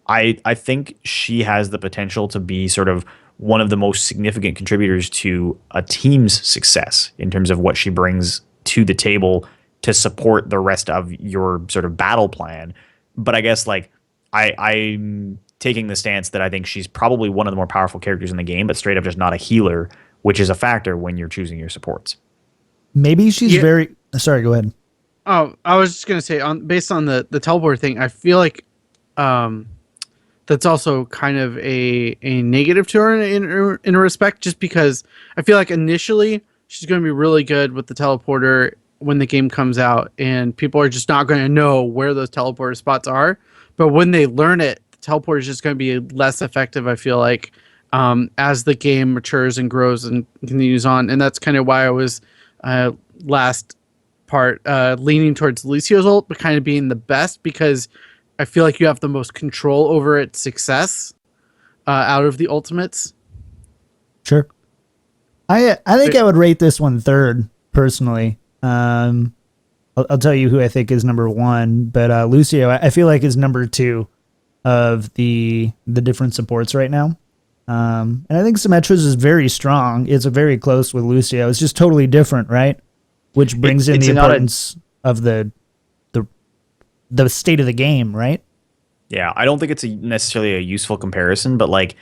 I think she has the potential to be sort of one of the most significant contributors to a team's success in terms of what she brings to the table to support the rest of your sort of battle plan. But I guess I'm taking the stance that I think she's probably one of the more powerful characters in the game, but straight up just not a healer, which is a factor when you're choosing your supports. Maybe she's sorry, go ahead. Oh, I was just going to say, based on the teleport thing, I feel like that's also kind of a negative to her in a respect, just because I feel like initially she's going to be really good with the teleporter when the game comes out, and people are just not going to know where those teleporter spots are. But when they learn it, the teleporter is just going to be less effective, I feel like, as the game matures and grows and continues on. And that's kind of why I was last part leaning towards Lucio's ult, but kind of being the best, because I feel like you have the most control over its success out of the ultimates. Sure. I think I would rate this one third, personally. I'll tell you who I think is number one, but Lucio, I feel like, is number two of the different supports right now. And I think Symmetra's is very strong. It's very close with Lucio. It's just totally different, right? Which brings in the importance of the state of the game, right? Yeah, I don't think it's necessarily a useful comparison, but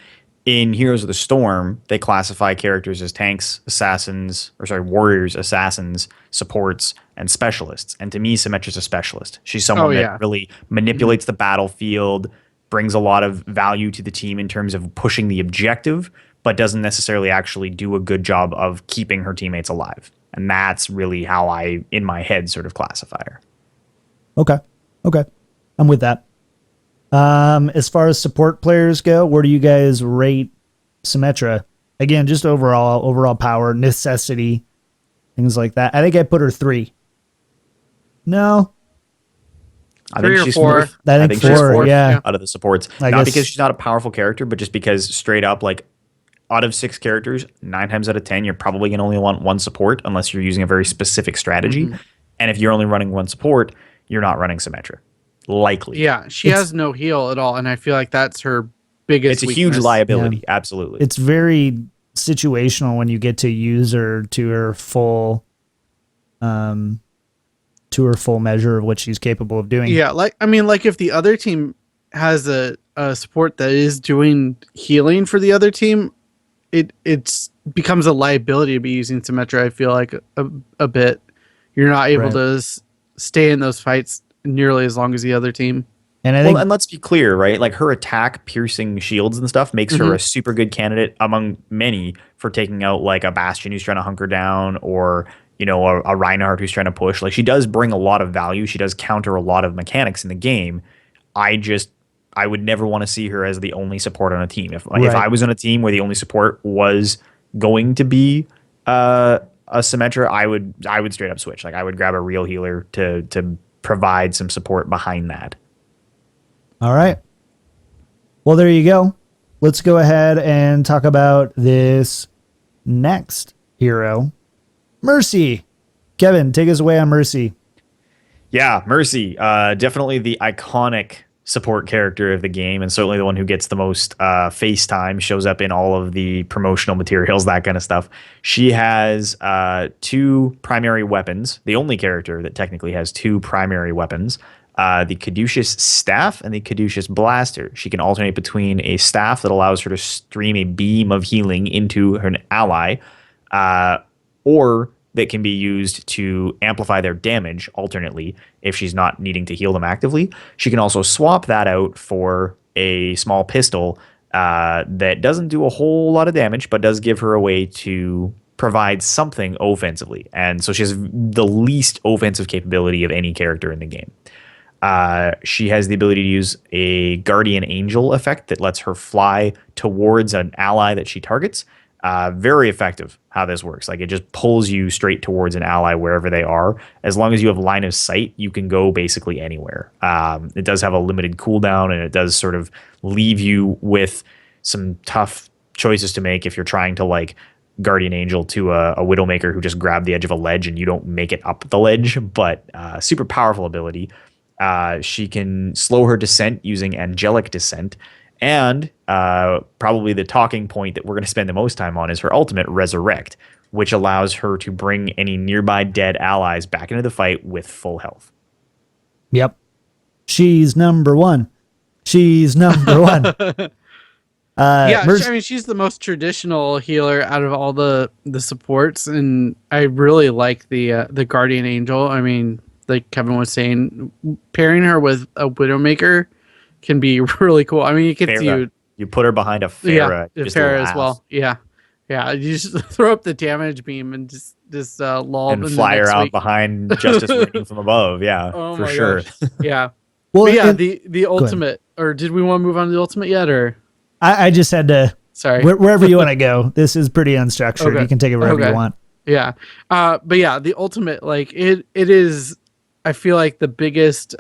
in Heroes of the Storm, they classify characters as tanks, warriors, assassins, supports, and specialists. And to me, Symmetra's a specialist. She's someone that really manipulates the battlefield, brings a lot of value to the team in terms of pushing the objective, but doesn't necessarily actually do a good job of keeping her teammates alive. And that's really how I, in my head, sort of classify her. Okay. I'm with that. As far as support players go, where do you guys rate Symmetra? Again, just overall power, necessity, things like that. I think I put her 3. No. I think she's 4. I think 4, yeah. Out of the supports. Not because she's not a powerful character, but just because straight up, out of 6 characters, 9 times out of 10, you're probably going to only want one support unless you're using a very specific strategy. Mm-hmm. And if you're only running one support, you're not running Symmetra. Likely. Yeah, she has no heal at all, and I feel like that's her biggest It's a weakness. huge liability, absolutely. It's very situational when you get to use her to her full measure of what she's capable of doing. Yeah, if the other team has a support that is doing healing for the other team, it becomes a liability to be using Symmetra, I feel like, a bit. You're not able to stay in those fights nearly as long as the other team. And I think, and let's be clear, right? Her attack, piercing shields and stuff makes her a super good candidate among many for taking out a Bastion who's trying to hunker down, or a Reinhardt who's trying to push. She does bring a lot of value. She does counter a lot of mechanics in the game. I would never want to see her as the only support on a team. If I was on a team where the only support was going to be a Symmetra, I would straight up switch. I would grab a real healer to provide some support behind that. All right. Well, there you go. Let's go ahead and talk about this next hero, Mercy. Kevin, take us away on Mercy. Yeah, Mercy. Definitely the iconic support character of the game, and certainly the one who gets the most face time, shows up in all of the promotional materials, that kind of stuff. She has 2 primary weapons, the only character that technically has 2 primary weapons, the Caduceus Staff and the Caduceus Blaster. She can alternate between a staff that allows her to stream a beam of healing into an ally, or that can be used to amplify their damage alternately if she's not needing to heal them actively. She can also swap that out for a small pistol that doesn't do a whole lot of damage, but does give her a way to provides something offensively. And so she has the least offensive capability of any character in the game. She has the ability to use a guardian angel effect that lets her fly towards an ally that she targets. Very effective how this works. Like, it just pulls you straight towards an ally wherever they are. As long as you have line of sight, you can go basically anywhere. It does have a limited cooldown, and it does sort of leave you with some tough choices to make if you're trying to like guardian angel to a widowmaker who just grabbed the edge of a ledge and you don't make it up the ledge. But super powerful ability. She can slow her descent using angelic descent. And probably the talking point that we're going to spend the most time on is her ultimate, Resurrect, which allows her to bring any nearby dead allies back into the fight with full health. Yep. She's number one. She's number one. I mean, she's the most traditional healer out of all the supports, and I really like the Guardian Angel. I mean, like Kevin was saying, pairing her with a Widowmaker can be really cool. I mean, you get you put her behind a Pharah, Pharah as well. Yeah, you just throw up the damage beam and just lull and fly her out behind Justice raining from above. Yeah, for sure. Gosh. Yeah. Well, but yeah, the ultimate. Or did we want to move on to the ultimate yet? Or I just had to. Sorry. Wherever you want to go. This is pretty unstructured. Okay. You can take it wherever you want. Yeah. But yeah, the ultimate, like it is. I feel like the biggest.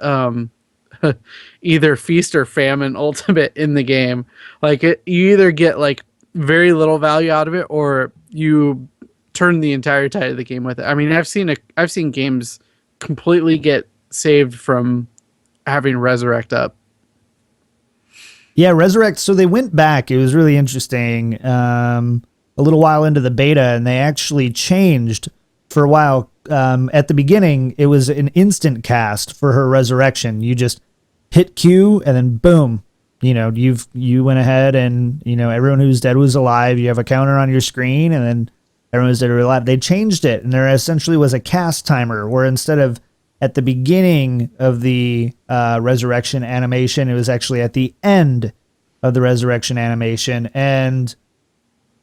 Either feast or famine ultimate in the game. Like you either get like very little value out of it, or you turn the entire tide of the game with it. I mean, I've seen games completely get saved from having Resurrect up. Yeah, Resurrect. So they went back. It was really interesting. A little while into the beta, and they actually changed for a while. At the beginning, it was an instant cast for her resurrection. You just hit Q and then boom, you went ahead and, everyone who's dead was alive. You have a counter on your screen and then everyone who's dead was alive. They changed it, and there essentially was a cast timer where instead of at the beginning of the resurrection animation, it was actually at the end of the resurrection animation. And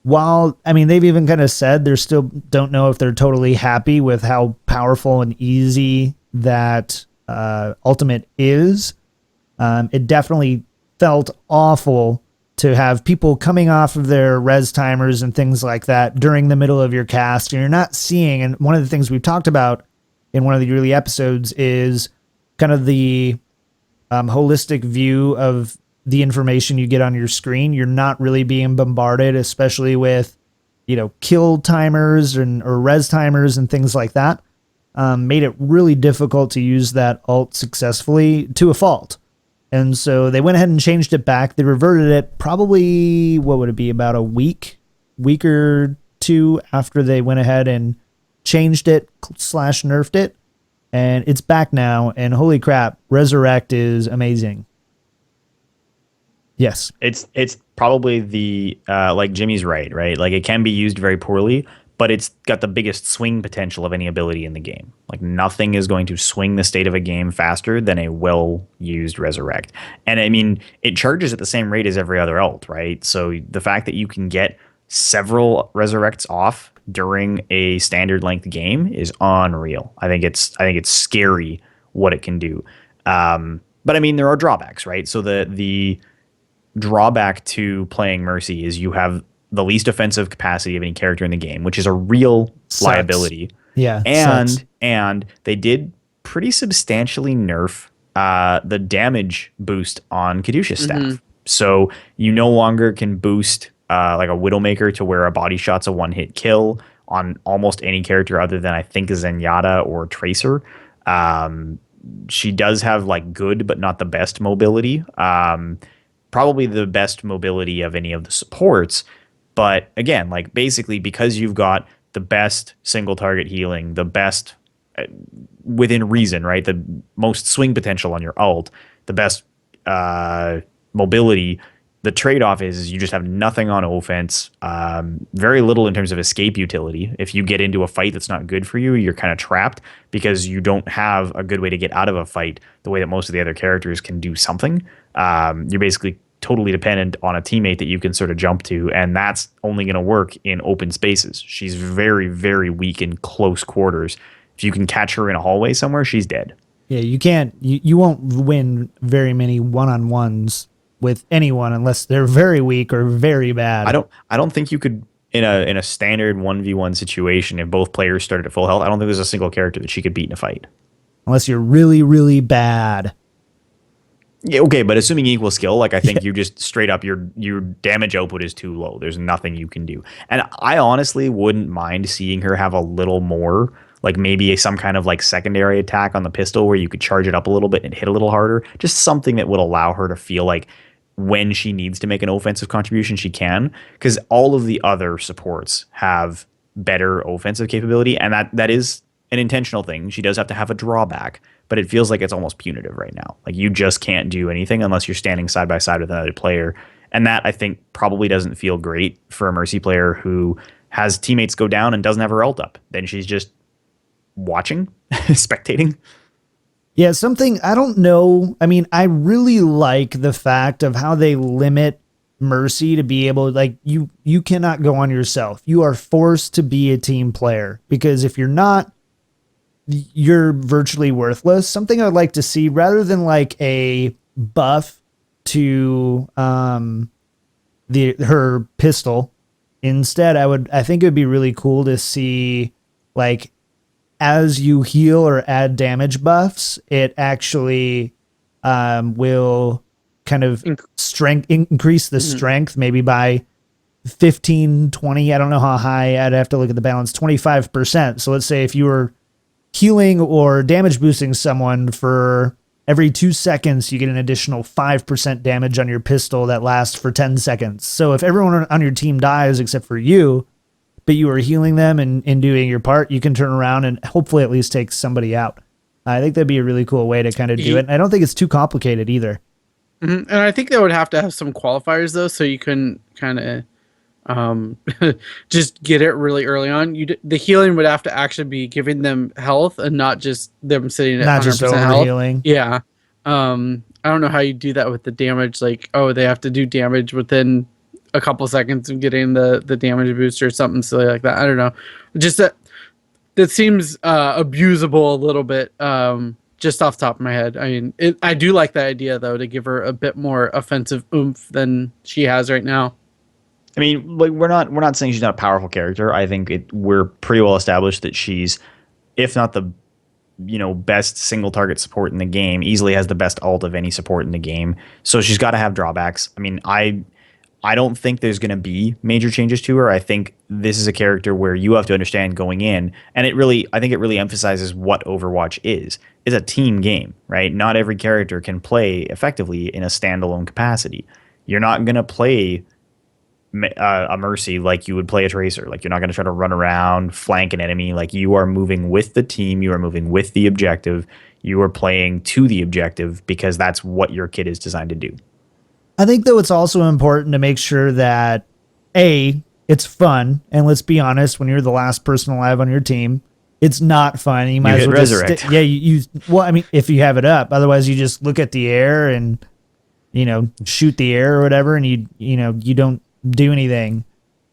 while, I mean, they've even kind of said they still don't know if they're totally happy with how powerful and easy that ultimate is. It definitely felt awful to have people coming off of their res timers and things like that during the middle of your cast. And you're not seeing, and one of the things we've talked about in one of the early episodes is kind of the holistic view of the information you get on your screen. You're not really being bombarded, especially with, kill timers or res timers and things like that. Made it really difficult to use that ult successfully to a fault. And so they went ahead and changed it back. They reverted it probably, what would it be, about a week or two after they went ahead and changed it / nerfed it. And it's back now. And holy crap, Resurrect is amazing. Yes. It's probably the, like Jimmy's right? Like, it can be used very poorly, but it's got the biggest swing potential of any ability in the game. Like, nothing is going to swing the state of a game faster than a well-used Resurrect. And I mean, it charges at the same rate as every other ult, right? So the fact that you can get several Resurrects off during a standard length game is unreal. I think it's scary what it can do. But I mean, there are drawbacks, right? So the drawback to playing Mercy is you have the least offensive capacity of any character in the game, which is a real liability. Yeah. And they did pretty substantially nerf the damage boost on Caduceus staff. Mm-hmm. So you no longer can boost like a Widowmaker to where a body shot's a one-hit kill on almost any character other than I think Zenyatta or Tracer. She does have like good but not the best mobility. Probably the best mobility of any of the supports. But again, like basically because you've got the best single target healing, the best within reason, right? The most swing potential on your ult, the best mobility. The trade-off is you just have nothing on offense, very little in terms of escape utility. If you get into a fight that's not good for you, you're kind of trapped because you don't have a good way to get out of a fight the way that most of the other characters can do something. You're basically totally dependent on a teammate that you can sort of jump to, and that's only going to work in open spaces. She's very, very weak in close quarters. If you can catch her in a hallway somewhere, she's dead. Yeah, you won't win very many one-on-ones with anyone unless they're very weak or very bad. I don't think you could in a standard 1v1 situation, if both players started at full health, I don't think there's a single character that she could beat in a fight. Unless you're really, really bad. Yeah, okay, but assuming equal skill, like I think you just straight up your damage output is too low. There's nothing you can do. And I honestly wouldn't mind seeing her have a little more, like maybe some kind of like secondary attack on the pistol where you could charge it up a little bit and hit a little harder. Just something that would allow her to feel like when she needs to make an offensive contribution, she can. Because all of the other supports have better offensive capability, and that is an intentional thing. She does have to have a drawback, but it feels like it's almost punitive right now. Like you just can't do anything unless you're standing side by side with another player. And that I think probably doesn't feel great for a Mercy player who has teammates go down and doesn't have her ult up. Then she's just watching, spectating. Yeah, something, I don't know. I mean, I really like the fact of how they limit Mercy to be able, like, you cannot go on yourself. You are forced to be a team player, because if you're not, you're virtually worthless. Something I'd like to see, rather than like a buff to her pistol, instead I think it would be really cool to see, like, as you heal or add damage buffs, it actually will kind of increase the strength maybe by 15, 20. I don't know how high. I'd have to look at the balance. 25%. So let's say if you were healing or damage boosting someone, for every 2 seconds, you get an additional 5% damage on your pistol that lasts for 10 seconds. So if everyone on your team dies except for you, but you are healing them and doing your part, you can turn around and hopefully at least take somebody out. I think that'd be a really cool way to kind of do it. And I don't think it's too complicated either. Mm-hmm. And I think they would have to have some qualifiers though, so you can kind of just get it really early on. The healing would have to actually be giving them health and not just them sitting at 100% just over health. healing. Yeah. I don't know how you do that with the damage. Like, oh, they have to do damage within a couple seconds of getting the damage boost or something silly like that. I don't know. Just that seems abusable a little bit. Just off the top of my head. I mean, I do like that idea though, to give her a bit more offensive oomph than she has right now. I mean, like we're not saying she's not a powerful character. I think we're pretty well established that she's, if not the, best single target support in the game, easily has the best ult of any support in the game. So she's got to have drawbacks. I mean, I don't think there's going to be major changes to her. I think this is a character where you have to understand going in, and I think it really emphasizes what Overwatch is. It's a team game, right? Not every character can play effectively in a standalone capacity. You're not going to play a Mercy like you would play a Tracer. Like, you're not going to try to run around, flank an enemy. Like, you are moving with the team. You are moving with the objective. You are playing to the objective because that's what your kit is designed to do. I think, though, it's also important to make sure that, A, it's fun. And let's be honest, when you're the last person alive on your team, it's not fun. You might as well resurrect. Well, I mean, if you have it up. Otherwise, you just look at the air and, shoot the air or whatever, and you don't do anything.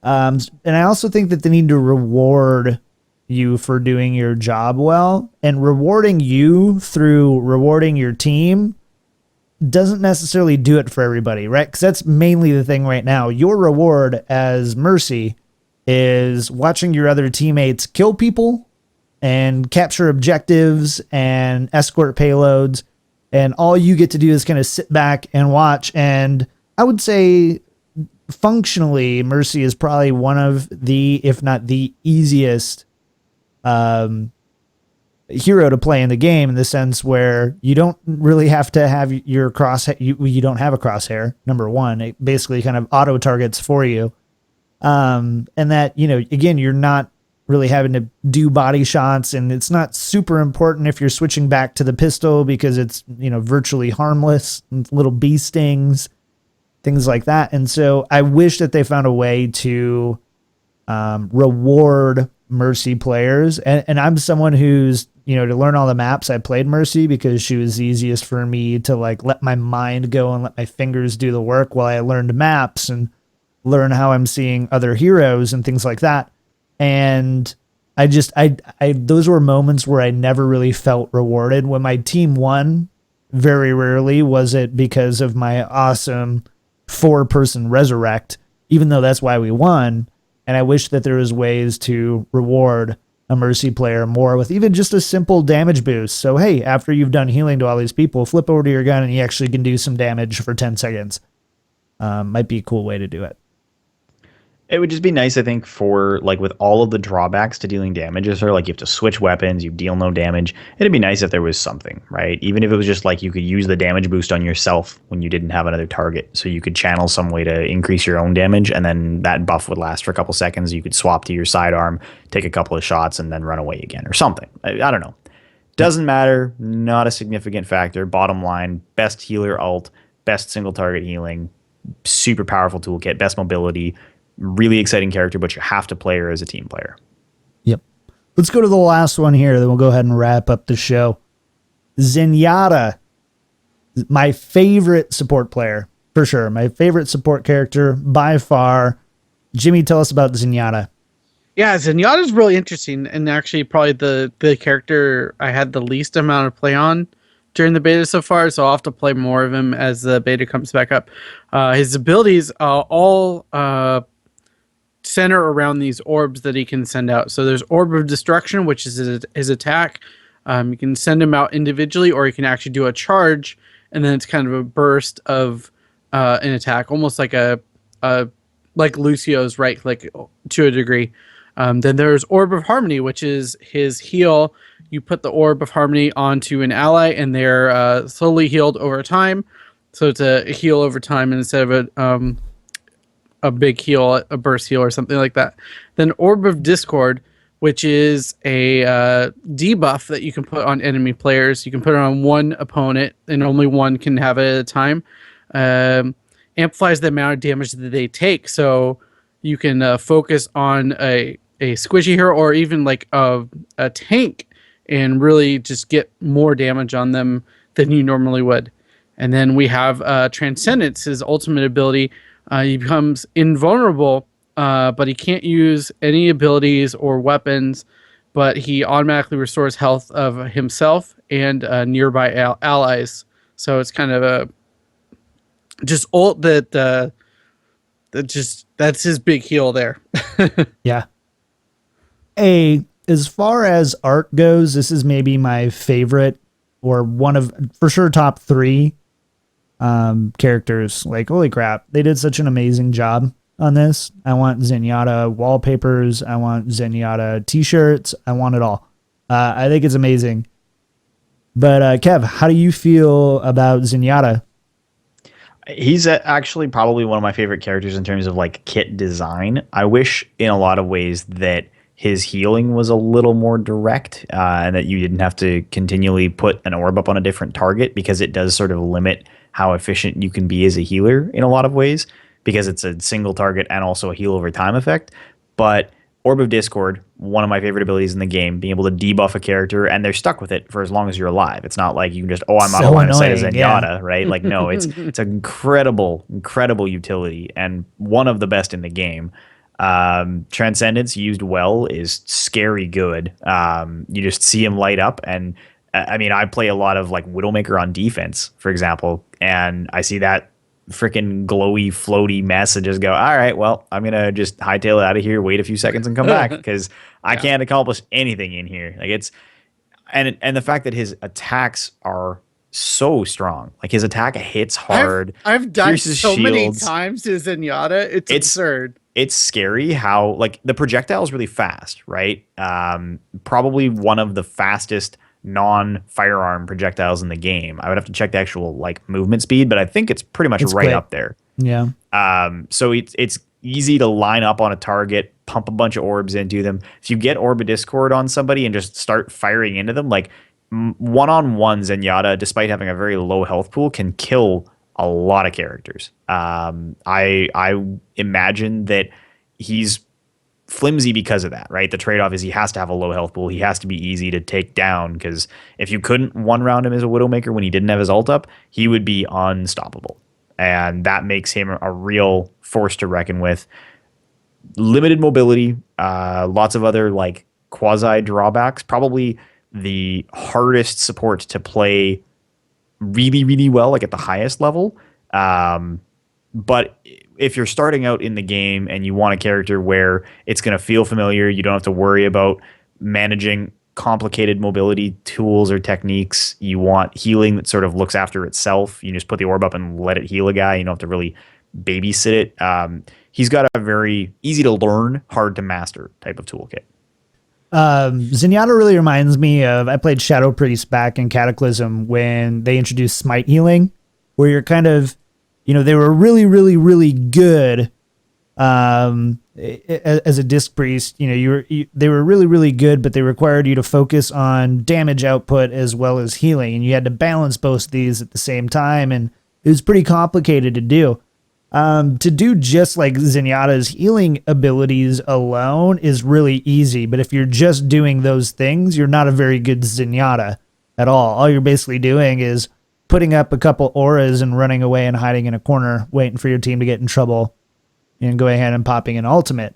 And I also think that they need to reward you for doing your job well, and rewarding you through rewarding your team doesn't necessarily do it for everybody, right? Because that's mainly the thing right now. Your reward as Mercy is watching your other teammates kill people and capture objectives and escort payloads, and all you get to do is kind of sit back and watch. And I would say, functionally, Mercy is probably one of the, if not the easiest hero to play in the game, in the sense where you don't really have to have your you don't have a crosshair. Number one, it basically kind of auto targets for you. And that, again, you're not really having to do body shots, and it's not super important if you're switching back to the pistol because it's, virtually harmless, little bee stings, things like that. And so I wish that they found a way to reward Mercy players. And I'm someone who's to learn all the maps, I played Mercy because she was easiest for me to like let my mind go and let my fingers do the work while I learned maps and learn how I'm seeing other heroes and things like that. And those were moments where I never really felt rewarded. When my team won, very rarely was it because of my awesome 4-person resurrect, even though that's why we won. And I wish that there was ways to reward a Mercy player more with even just a simple damage boost. So, hey, after you've done healing to all these people, flip over to your gun and you actually can do some damage for 10 seconds. Might be a cool way to do it. It would just be nice, I think, for like with all of the drawbacks to dealing damages, or like you have to switch weapons, you deal no damage. It'd be nice if there was something, right? Even if it was just like you could use the damage boost on yourself when you didn't have another target. So you could channel some way to increase your own damage, and then that buff would last for a couple seconds. You could swap to your sidearm, take a couple of shots, and then run away again or something. I don't know. Doesn't matter. Not a significant factor. Bottom line, best healer ult, best single target healing, super powerful toolkit, best mobility. Really exciting character, but you have to play her as a team player. Yep. Let's go to the last one here, then we'll go ahead and wrap up the show. Zenyatta, my favorite support player, for sure. My favorite support character by far. Jimmy, tell us about Zenyatta. Yeah, Zenyatta is really interesting, and actually probably the character I had the least amount of play on during the beta so far, so I'll have to play more of him as the beta comes back up. His abilities all center around these orbs that he can send out. So there's Orb of Destruction, which is his attack. You can send him out individually, or you can actually do a charge, and then it's kind of a burst of an attack, almost like like Lucio's right click to a degree. Then there's Orb of Harmony, which is his heal. You put the Orb of Harmony onto an ally, and they're slowly healed over time. So it's a heal over time instead of a big heal, a burst heal or something like that. Then Orb of Discord, which is a debuff that you can put on enemy players. You can put it on one opponent, and only one can have it at a time. Amplifies the amount of damage that they take, so you can focus on a squishy hero or even like a tank and really just get more damage on them than you normally would. And then we have Transcendence, his ultimate ability. He becomes invulnerable, but he can't use any abilities or weapons, but he automatically restores health of himself and nearby allies. So it's kind of a just ult that's his big heal there. Yeah. As far as art goes, this is maybe my favorite, or one of, for sure, top 3 characters. Like, holy crap, they did such an amazing job on this. I want Zenyatta wallpapers. I want Zenyatta t-shirts. I want it all. I think it's amazing. But Kev, how do you feel about Zenyatta? He's actually probably one of my favorite characters in terms of like kit design. I wish in a lot of ways that his healing was a little more direct, and that you didn't have to continually put an orb up on a different target, because it does sort of limit how efficient you can be as a healer in a lot of ways, because it's a single target and also a heal over time effect. But Orb of Discord, one of my favorite abilities in the game, being able to debuff a character and they're stuck with it for as long as you're alive. It's not like you can just, I'm out of line of sight as Zenyatta, right? Like, no, it's an incredible utility, and one of the best in the game. Transcendence used well is scary good. You just see him light up, and I mean, I play a lot of like Widowmaker on defense, for example, and I see that freaking glowy, floaty mess and just go, all right, well, I'm going to just hightail it out of here, wait a few seconds and come back, because I can't accomplish anything in here. Like, it's, and the fact that his attacks are so strong, like his attack hits hard. I've died so many times to Zenyatta. It's absurd. It's scary how, like, the projectile is really fast, right? Probably one of the fastest non-firearm projectiles in the game. I would have to check the actual like movement speed, but I think it's pretty much right up there. Yeah. So it's easy to line up on a target, pump a bunch of orbs into them. If you get Orb of Discord on somebody and just start firing into them, like one-on-one Zenyatta, despite having a very low health pool, can kill a lot of characters. I imagine that he's flimsy because of that, right? The trade-off is he has to have a low health pool. He has to be easy to take down, because if you couldn't one round him as a Widowmaker when he didn't have his ult up, he would be unstoppable. And that makes him a real force to reckon with. Limited mobility, lots of other like quasi drawbacks. Probably the hardest support to play really, really well, like at the highest level. But if you're starting out in the game and you want a character where it's going to feel familiar, you don't have to worry about managing complicated mobility tools or techniques. You want healing that sort of looks after itself. You just put the orb up and let it heal a guy. You don't have to really babysit it. He's got a very easy to learn, hard to master type of toolkit. Zenyatta really reminds me of, I played Shadow Priest back in Cataclysm when they introduced Smite healing, where you're kind of, they were really, really, really good as a disc priest. They were really, really good, but they required you to focus on damage output as well as healing, and you had to balance both of these at the same time, and it was pretty complicated to do. To do just like Zenyatta's healing abilities alone is really easy, but if you're just doing those things, you're not a very good Zenyatta at all. All you're basically doing is putting up a couple auras and running away and hiding in a corner, waiting for your team to get in trouble and going ahead and popping an ultimate.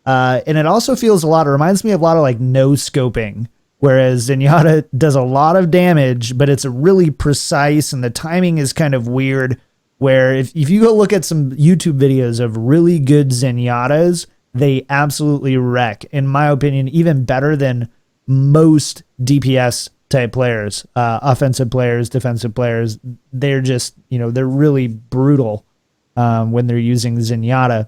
And it also reminds me of a lot of like no scoping, whereas Zenyatta does a lot of damage, but it's really precise and the timing is kind of weird, where if you go look at some YouTube videos of really good Zenyatas, they absolutely wreck. In my opinion, even better than most DPS type players, offensive players, defensive players. They're just, they're really brutal when they're using Zenyatta.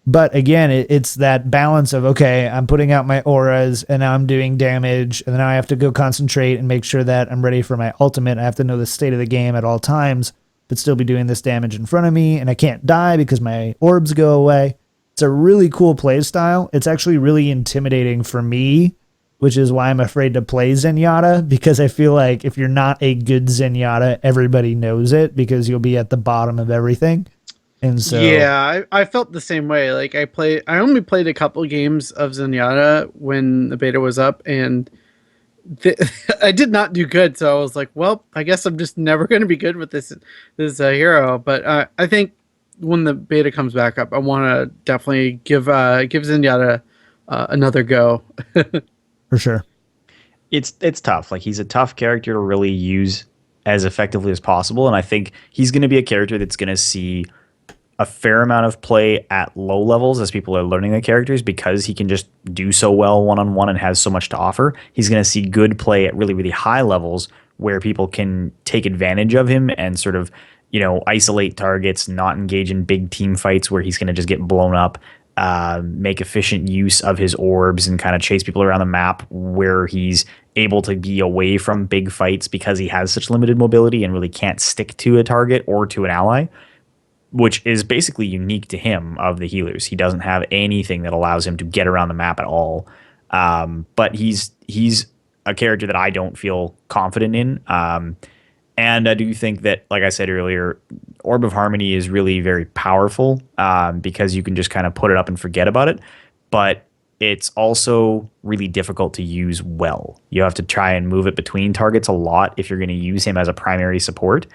But again, it's that balance of, okay, I'm putting out my auras and now I'm doing damage, and then I have to go concentrate and make sure that I'm ready for my ultimate. I have to know the state of the game at all times, but still be doing this damage in front of me, and I can't die because my orbs go away. It's a really cool play style. It's actually really intimidating for me, which is why I'm afraid to play Zenyatta, because I feel like if you're not a good Zenyatta, everybody knows it because you'll be at the bottom of everything. And so yeah, I felt the same way. Like I only played a couple games of Zenyatta when the beta was up, and I did not do good. So I was like, well, I guess I'm just never going to be good with this hero. But I think when the beta comes back up, I want to definitely give Zenyatta another go. for sure. It's tough. Like, he's a tough character to really use as effectively as possible, and I think he's going to be a character that's going to see a fair amount of play at low levels as people are learning the characters, because he can just do so well one-on-one and has so much to offer. He's going to see good play at really, really high levels where people can take advantage of him and sort of, isolate targets, not engage in big team fights where he's going to just get blown up, make efficient use of his orbs and kind of chase people around the map, where he's able to be away from big fights because he has such limited mobility and really can't stick to a target or to an ally, which is basically unique to him of the healers. He doesn't have anything that allows him to get around the map at all. But he's a character that I don't feel confident in. And I do think that, like I said earlier, Orb of Harmony is really very powerful because you can just kind of put it up and forget about it. But it's also really difficult to use well. You have to try and move it between targets a lot if you're going to use him as a primary support.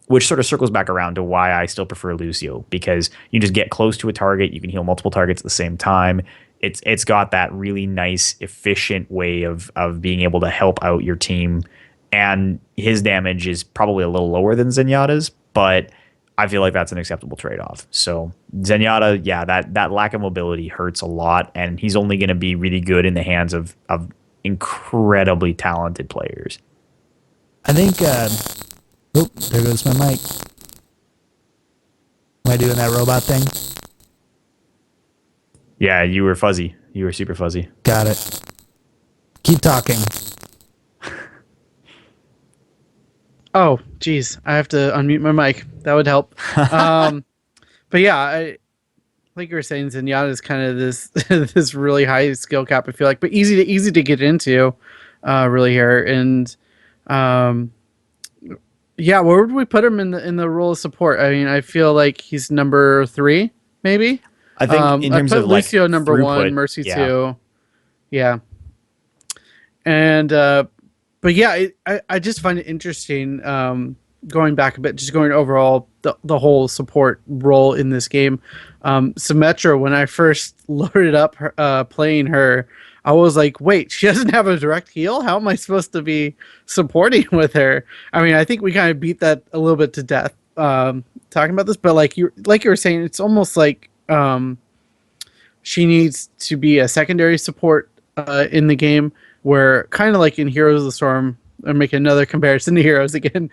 Which sort of circles back around to why I still prefer Lucio, because you just get close to a target, you can heal multiple targets at the same time. It's got that really nice, efficient way of being able to help out your team, and his damage is probably a little lower than Zenyatta's, but I feel like that's an acceptable trade-off. So Zenyatta, yeah, that lack of mobility hurts a lot, and he's only going to be really good in the hands of incredibly talented players. I think oh, there goes my mic. Am I doing that robot thing? Yeah, you were fuzzy. You were super fuzzy. Got it. Keep talking. Oh, geez. I have to unmute my mic. That would help. But yeah, like you were saying, Zenyatta is kind of this this really high skill cap, I feel like, but easy to get into really here. And yeah, where would we put him in the role of support? I mean, I feel like he's number 3, maybe. I think in terms I put of like Lucio number throughput, 1, Mercy yeah. 2. Yeah. And but yeah, I just find it interesting, going back a bit, just going overall the whole support role in this game. Symmetra, when I first loaded up playing her, I was like, wait, she doesn't have a direct heal? How am I supposed to be supporting with her? I mean, I think we kind of beat that a little bit to death talking about this, but like you were saying, it's almost like she needs to be a secondary support in the game, where kind of like in Heroes of the Storm, I'm making another comparison to Heroes again.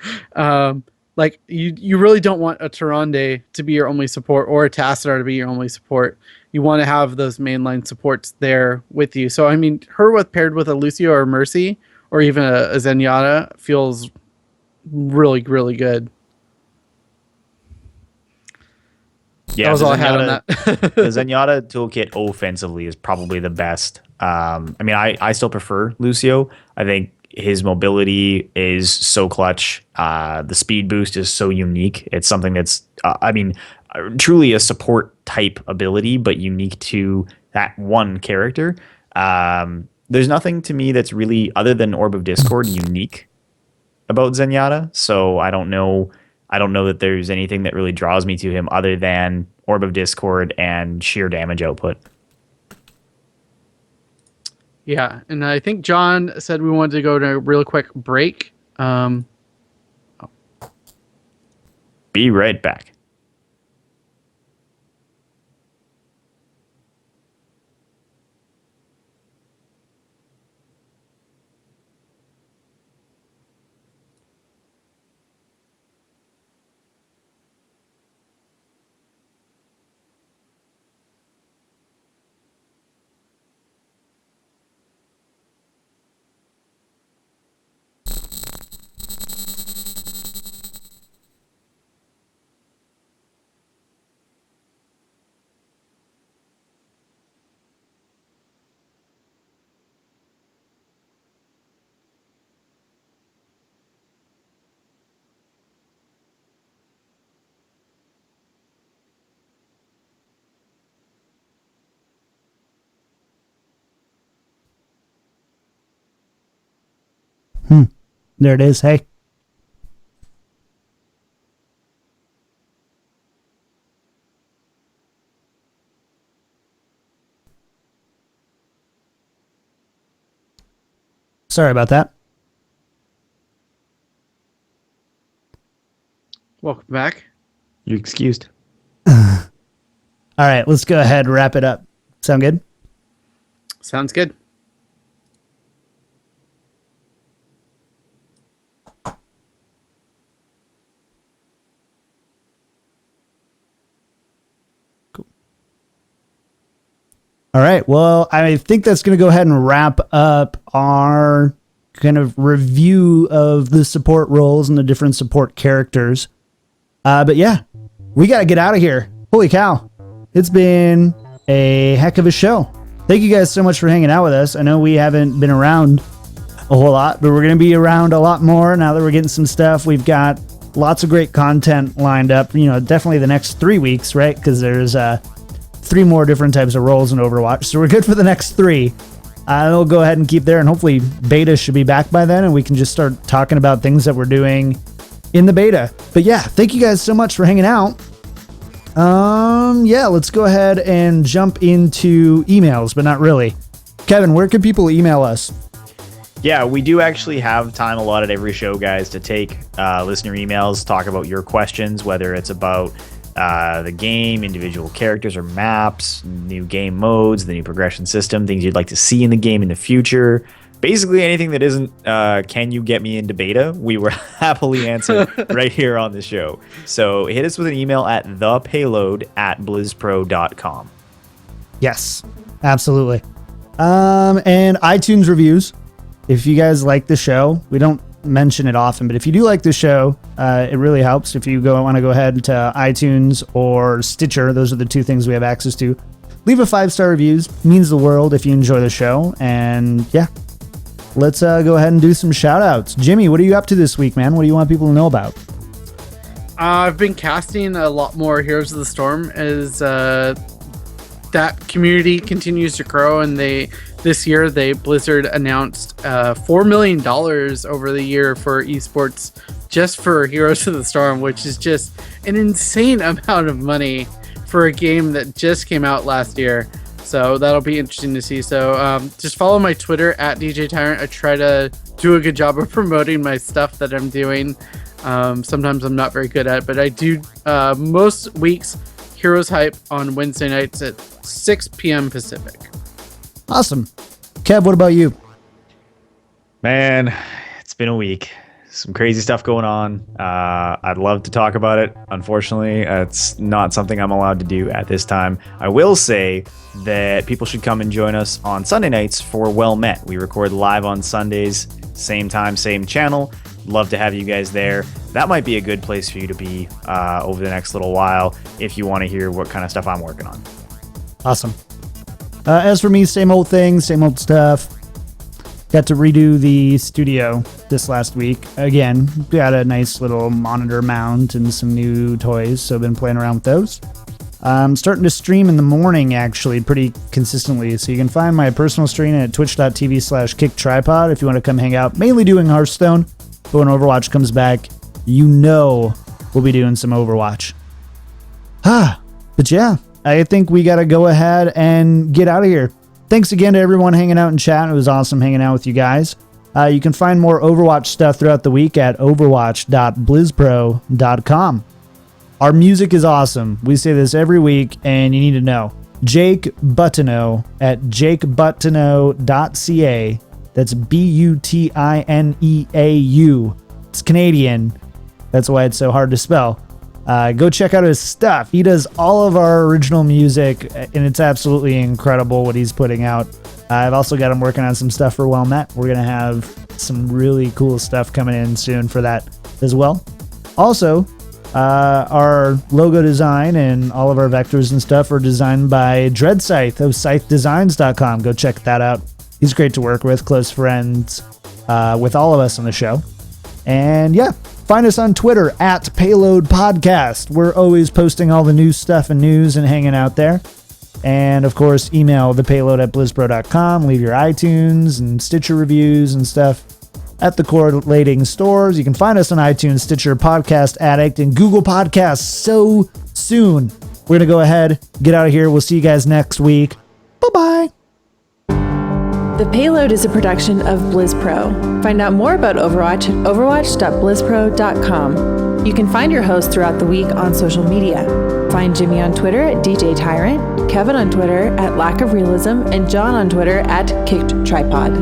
Like you really don't want a Tyrande to be your only support or a Tassadar to be your only support. You want to have those mainline supports there with you. So I mean, her paired with a Lucio or Mercy or even a Zenyatta feels really, really good. Yeah, that was all I had on that. The Zenyatta toolkit offensively is probably the best. I mean, I still prefer Lucio. I think his mobility is so clutch. The speed boost is so unique. It's something that's, truly a support type ability, but unique to that one character. There's nothing to me that's really, other than Orb of Discord, unique about Zenyatta. So I don't know that there's anything that really draws me to him other than Orb of Discord and sheer damage output. Yeah, and I think John said we wanted to go to a real quick break. Be right back. There it is. Hey. Sorry about that. Welcome back. You're excused. All right, let's go ahead and wrap it up. Sound good? Sounds good. All right. Well, I think that's going to go ahead and wrap up our kind of review of the support roles and the different support characters. But yeah, we got to get out of here. Holy cow. It's been a heck of a show. Thank you guys so much for hanging out with us. I know we haven't been around a whole lot, but we're going to be around a lot more now that we're getting some stuff. We've got lots of great content lined up, definitely the next 3 weeks, right? Because there's 3 more different types of roles in Overwatch. So we're good for the next 3. We'll go ahead and keep there, and hopefully beta should be back by then, and we can just start talking about things that we're doing in the beta. But yeah, thank you guys so much for hanging out. Yeah, let's go ahead and jump into emails, but not really. Kevin, where can people email us? Yeah, we do actually have time allotted every show, guys, to take listener emails, talk about your questions, whether it's about the game, individual characters or maps, new game modes, the new progression system, things you'd like to see in the game in the future. Basically anything that isn't can you get me into beta, we will happily answer right here on the show. So hit us with an email at thepayload@blizzpro.com. Yes, absolutely. And iTunes reviews. If you guys like the show, we don't mention it often, but if you do like the show, it really helps if you want to go ahead to iTunes or Stitcher. Those are the 2 things we have access to. Leave a 5-star reviews. Means the world if you enjoy the show. And yeah, let's go ahead and do some shout outs. Jimmy, what are you up to this week, man? What do you want people to know about? I've been casting a lot more Heroes of the Storm as that community continues to grow, and this year Blizzard announced $4 million over the year for esports just for Heroes of the Storm, which is just an insane amount of money for a game that just came out last year. So that'll be interesting to see. So just follow my Twitter at DJ Tyrant. I try to do a good job of promoting my stuff that I'm doing. Sometimes I'm not very good at it, but I do most weeks Heroes Hype on Wednesday nights at 6 p.m. Pacific. Awesome. Kev, what about you? Man, it's been a week. Some crazy stuff going on. I'd love to talk about it. Unfortunately, it's not something I'm allowed to do at this time. I will say that people should come and join us on Sunday nights for Well Met. We record live on Sundays, same time, same channel. Love to have you guys there. That might be a good place for you to be over the next little while if you want to hear what kind of stuff I'm working on. Awesome. As for me, same old thing, same old stuff. Got to redo the studio this last week. Again, got a nice little monitor mount and some new toys, so I've been playing around with those. I'm starting to stream in the morning, actually, pretty consistently. So you can find my personal stream at twitch.tv/kicktripod if you want to come hang out. Mainly doing Hearthstone, but when Overwatch comes back, we'll be doing some Overwatch. But yeah, I think we got to go ahead and get out of here. Thanks again to everyone hanging out in chat. It was awesome hanging out with you guys. You can find more Overwatch stuff throughout the week at overwatch.blizzpro.com. Our music is awesome. We say this every week, and you need to know. Jake Buttineau at jakebuttineau.ca. That's Butineau. It's Canadian. That's why it's so hard to spell. Go check out his stuff. He does all of our original music, and it's absolutely incredible what he's putting out. I've also got him working on some stuff for Well Met. We're going to have some really cool stuff coming in soon for that as well. Also, our logo design and all of our vectors and stuff are designed by Dreadscythe of scythedesigns.com. Go check that out. He's great to work with, close friends with all of us on the show. And yeah, find us on Twitter at Payload Podcast. We're always posting all the new stuff and news and hanging out there. And of course, email thepayload@blizzpro.com. Leave your iTunes and Stitcher reviews and stuff at the correlating stores. You can find us on iTunes, Stitcher, Podcast Addict, and Google Podcasts so soon. We're going to go ahead, get out of here. We'll see you guys next week. Bye-bye. The Payload is a production of BlizzPro. Find out more about Overwatch at overwatch.blizzpro.com. You can find your host throughout the week on social media. Find Jimmy on Twitter at DJ Tyrant, Kevin on Twitter at Lack of Realism, and John on Twitter at Kicked Tripod.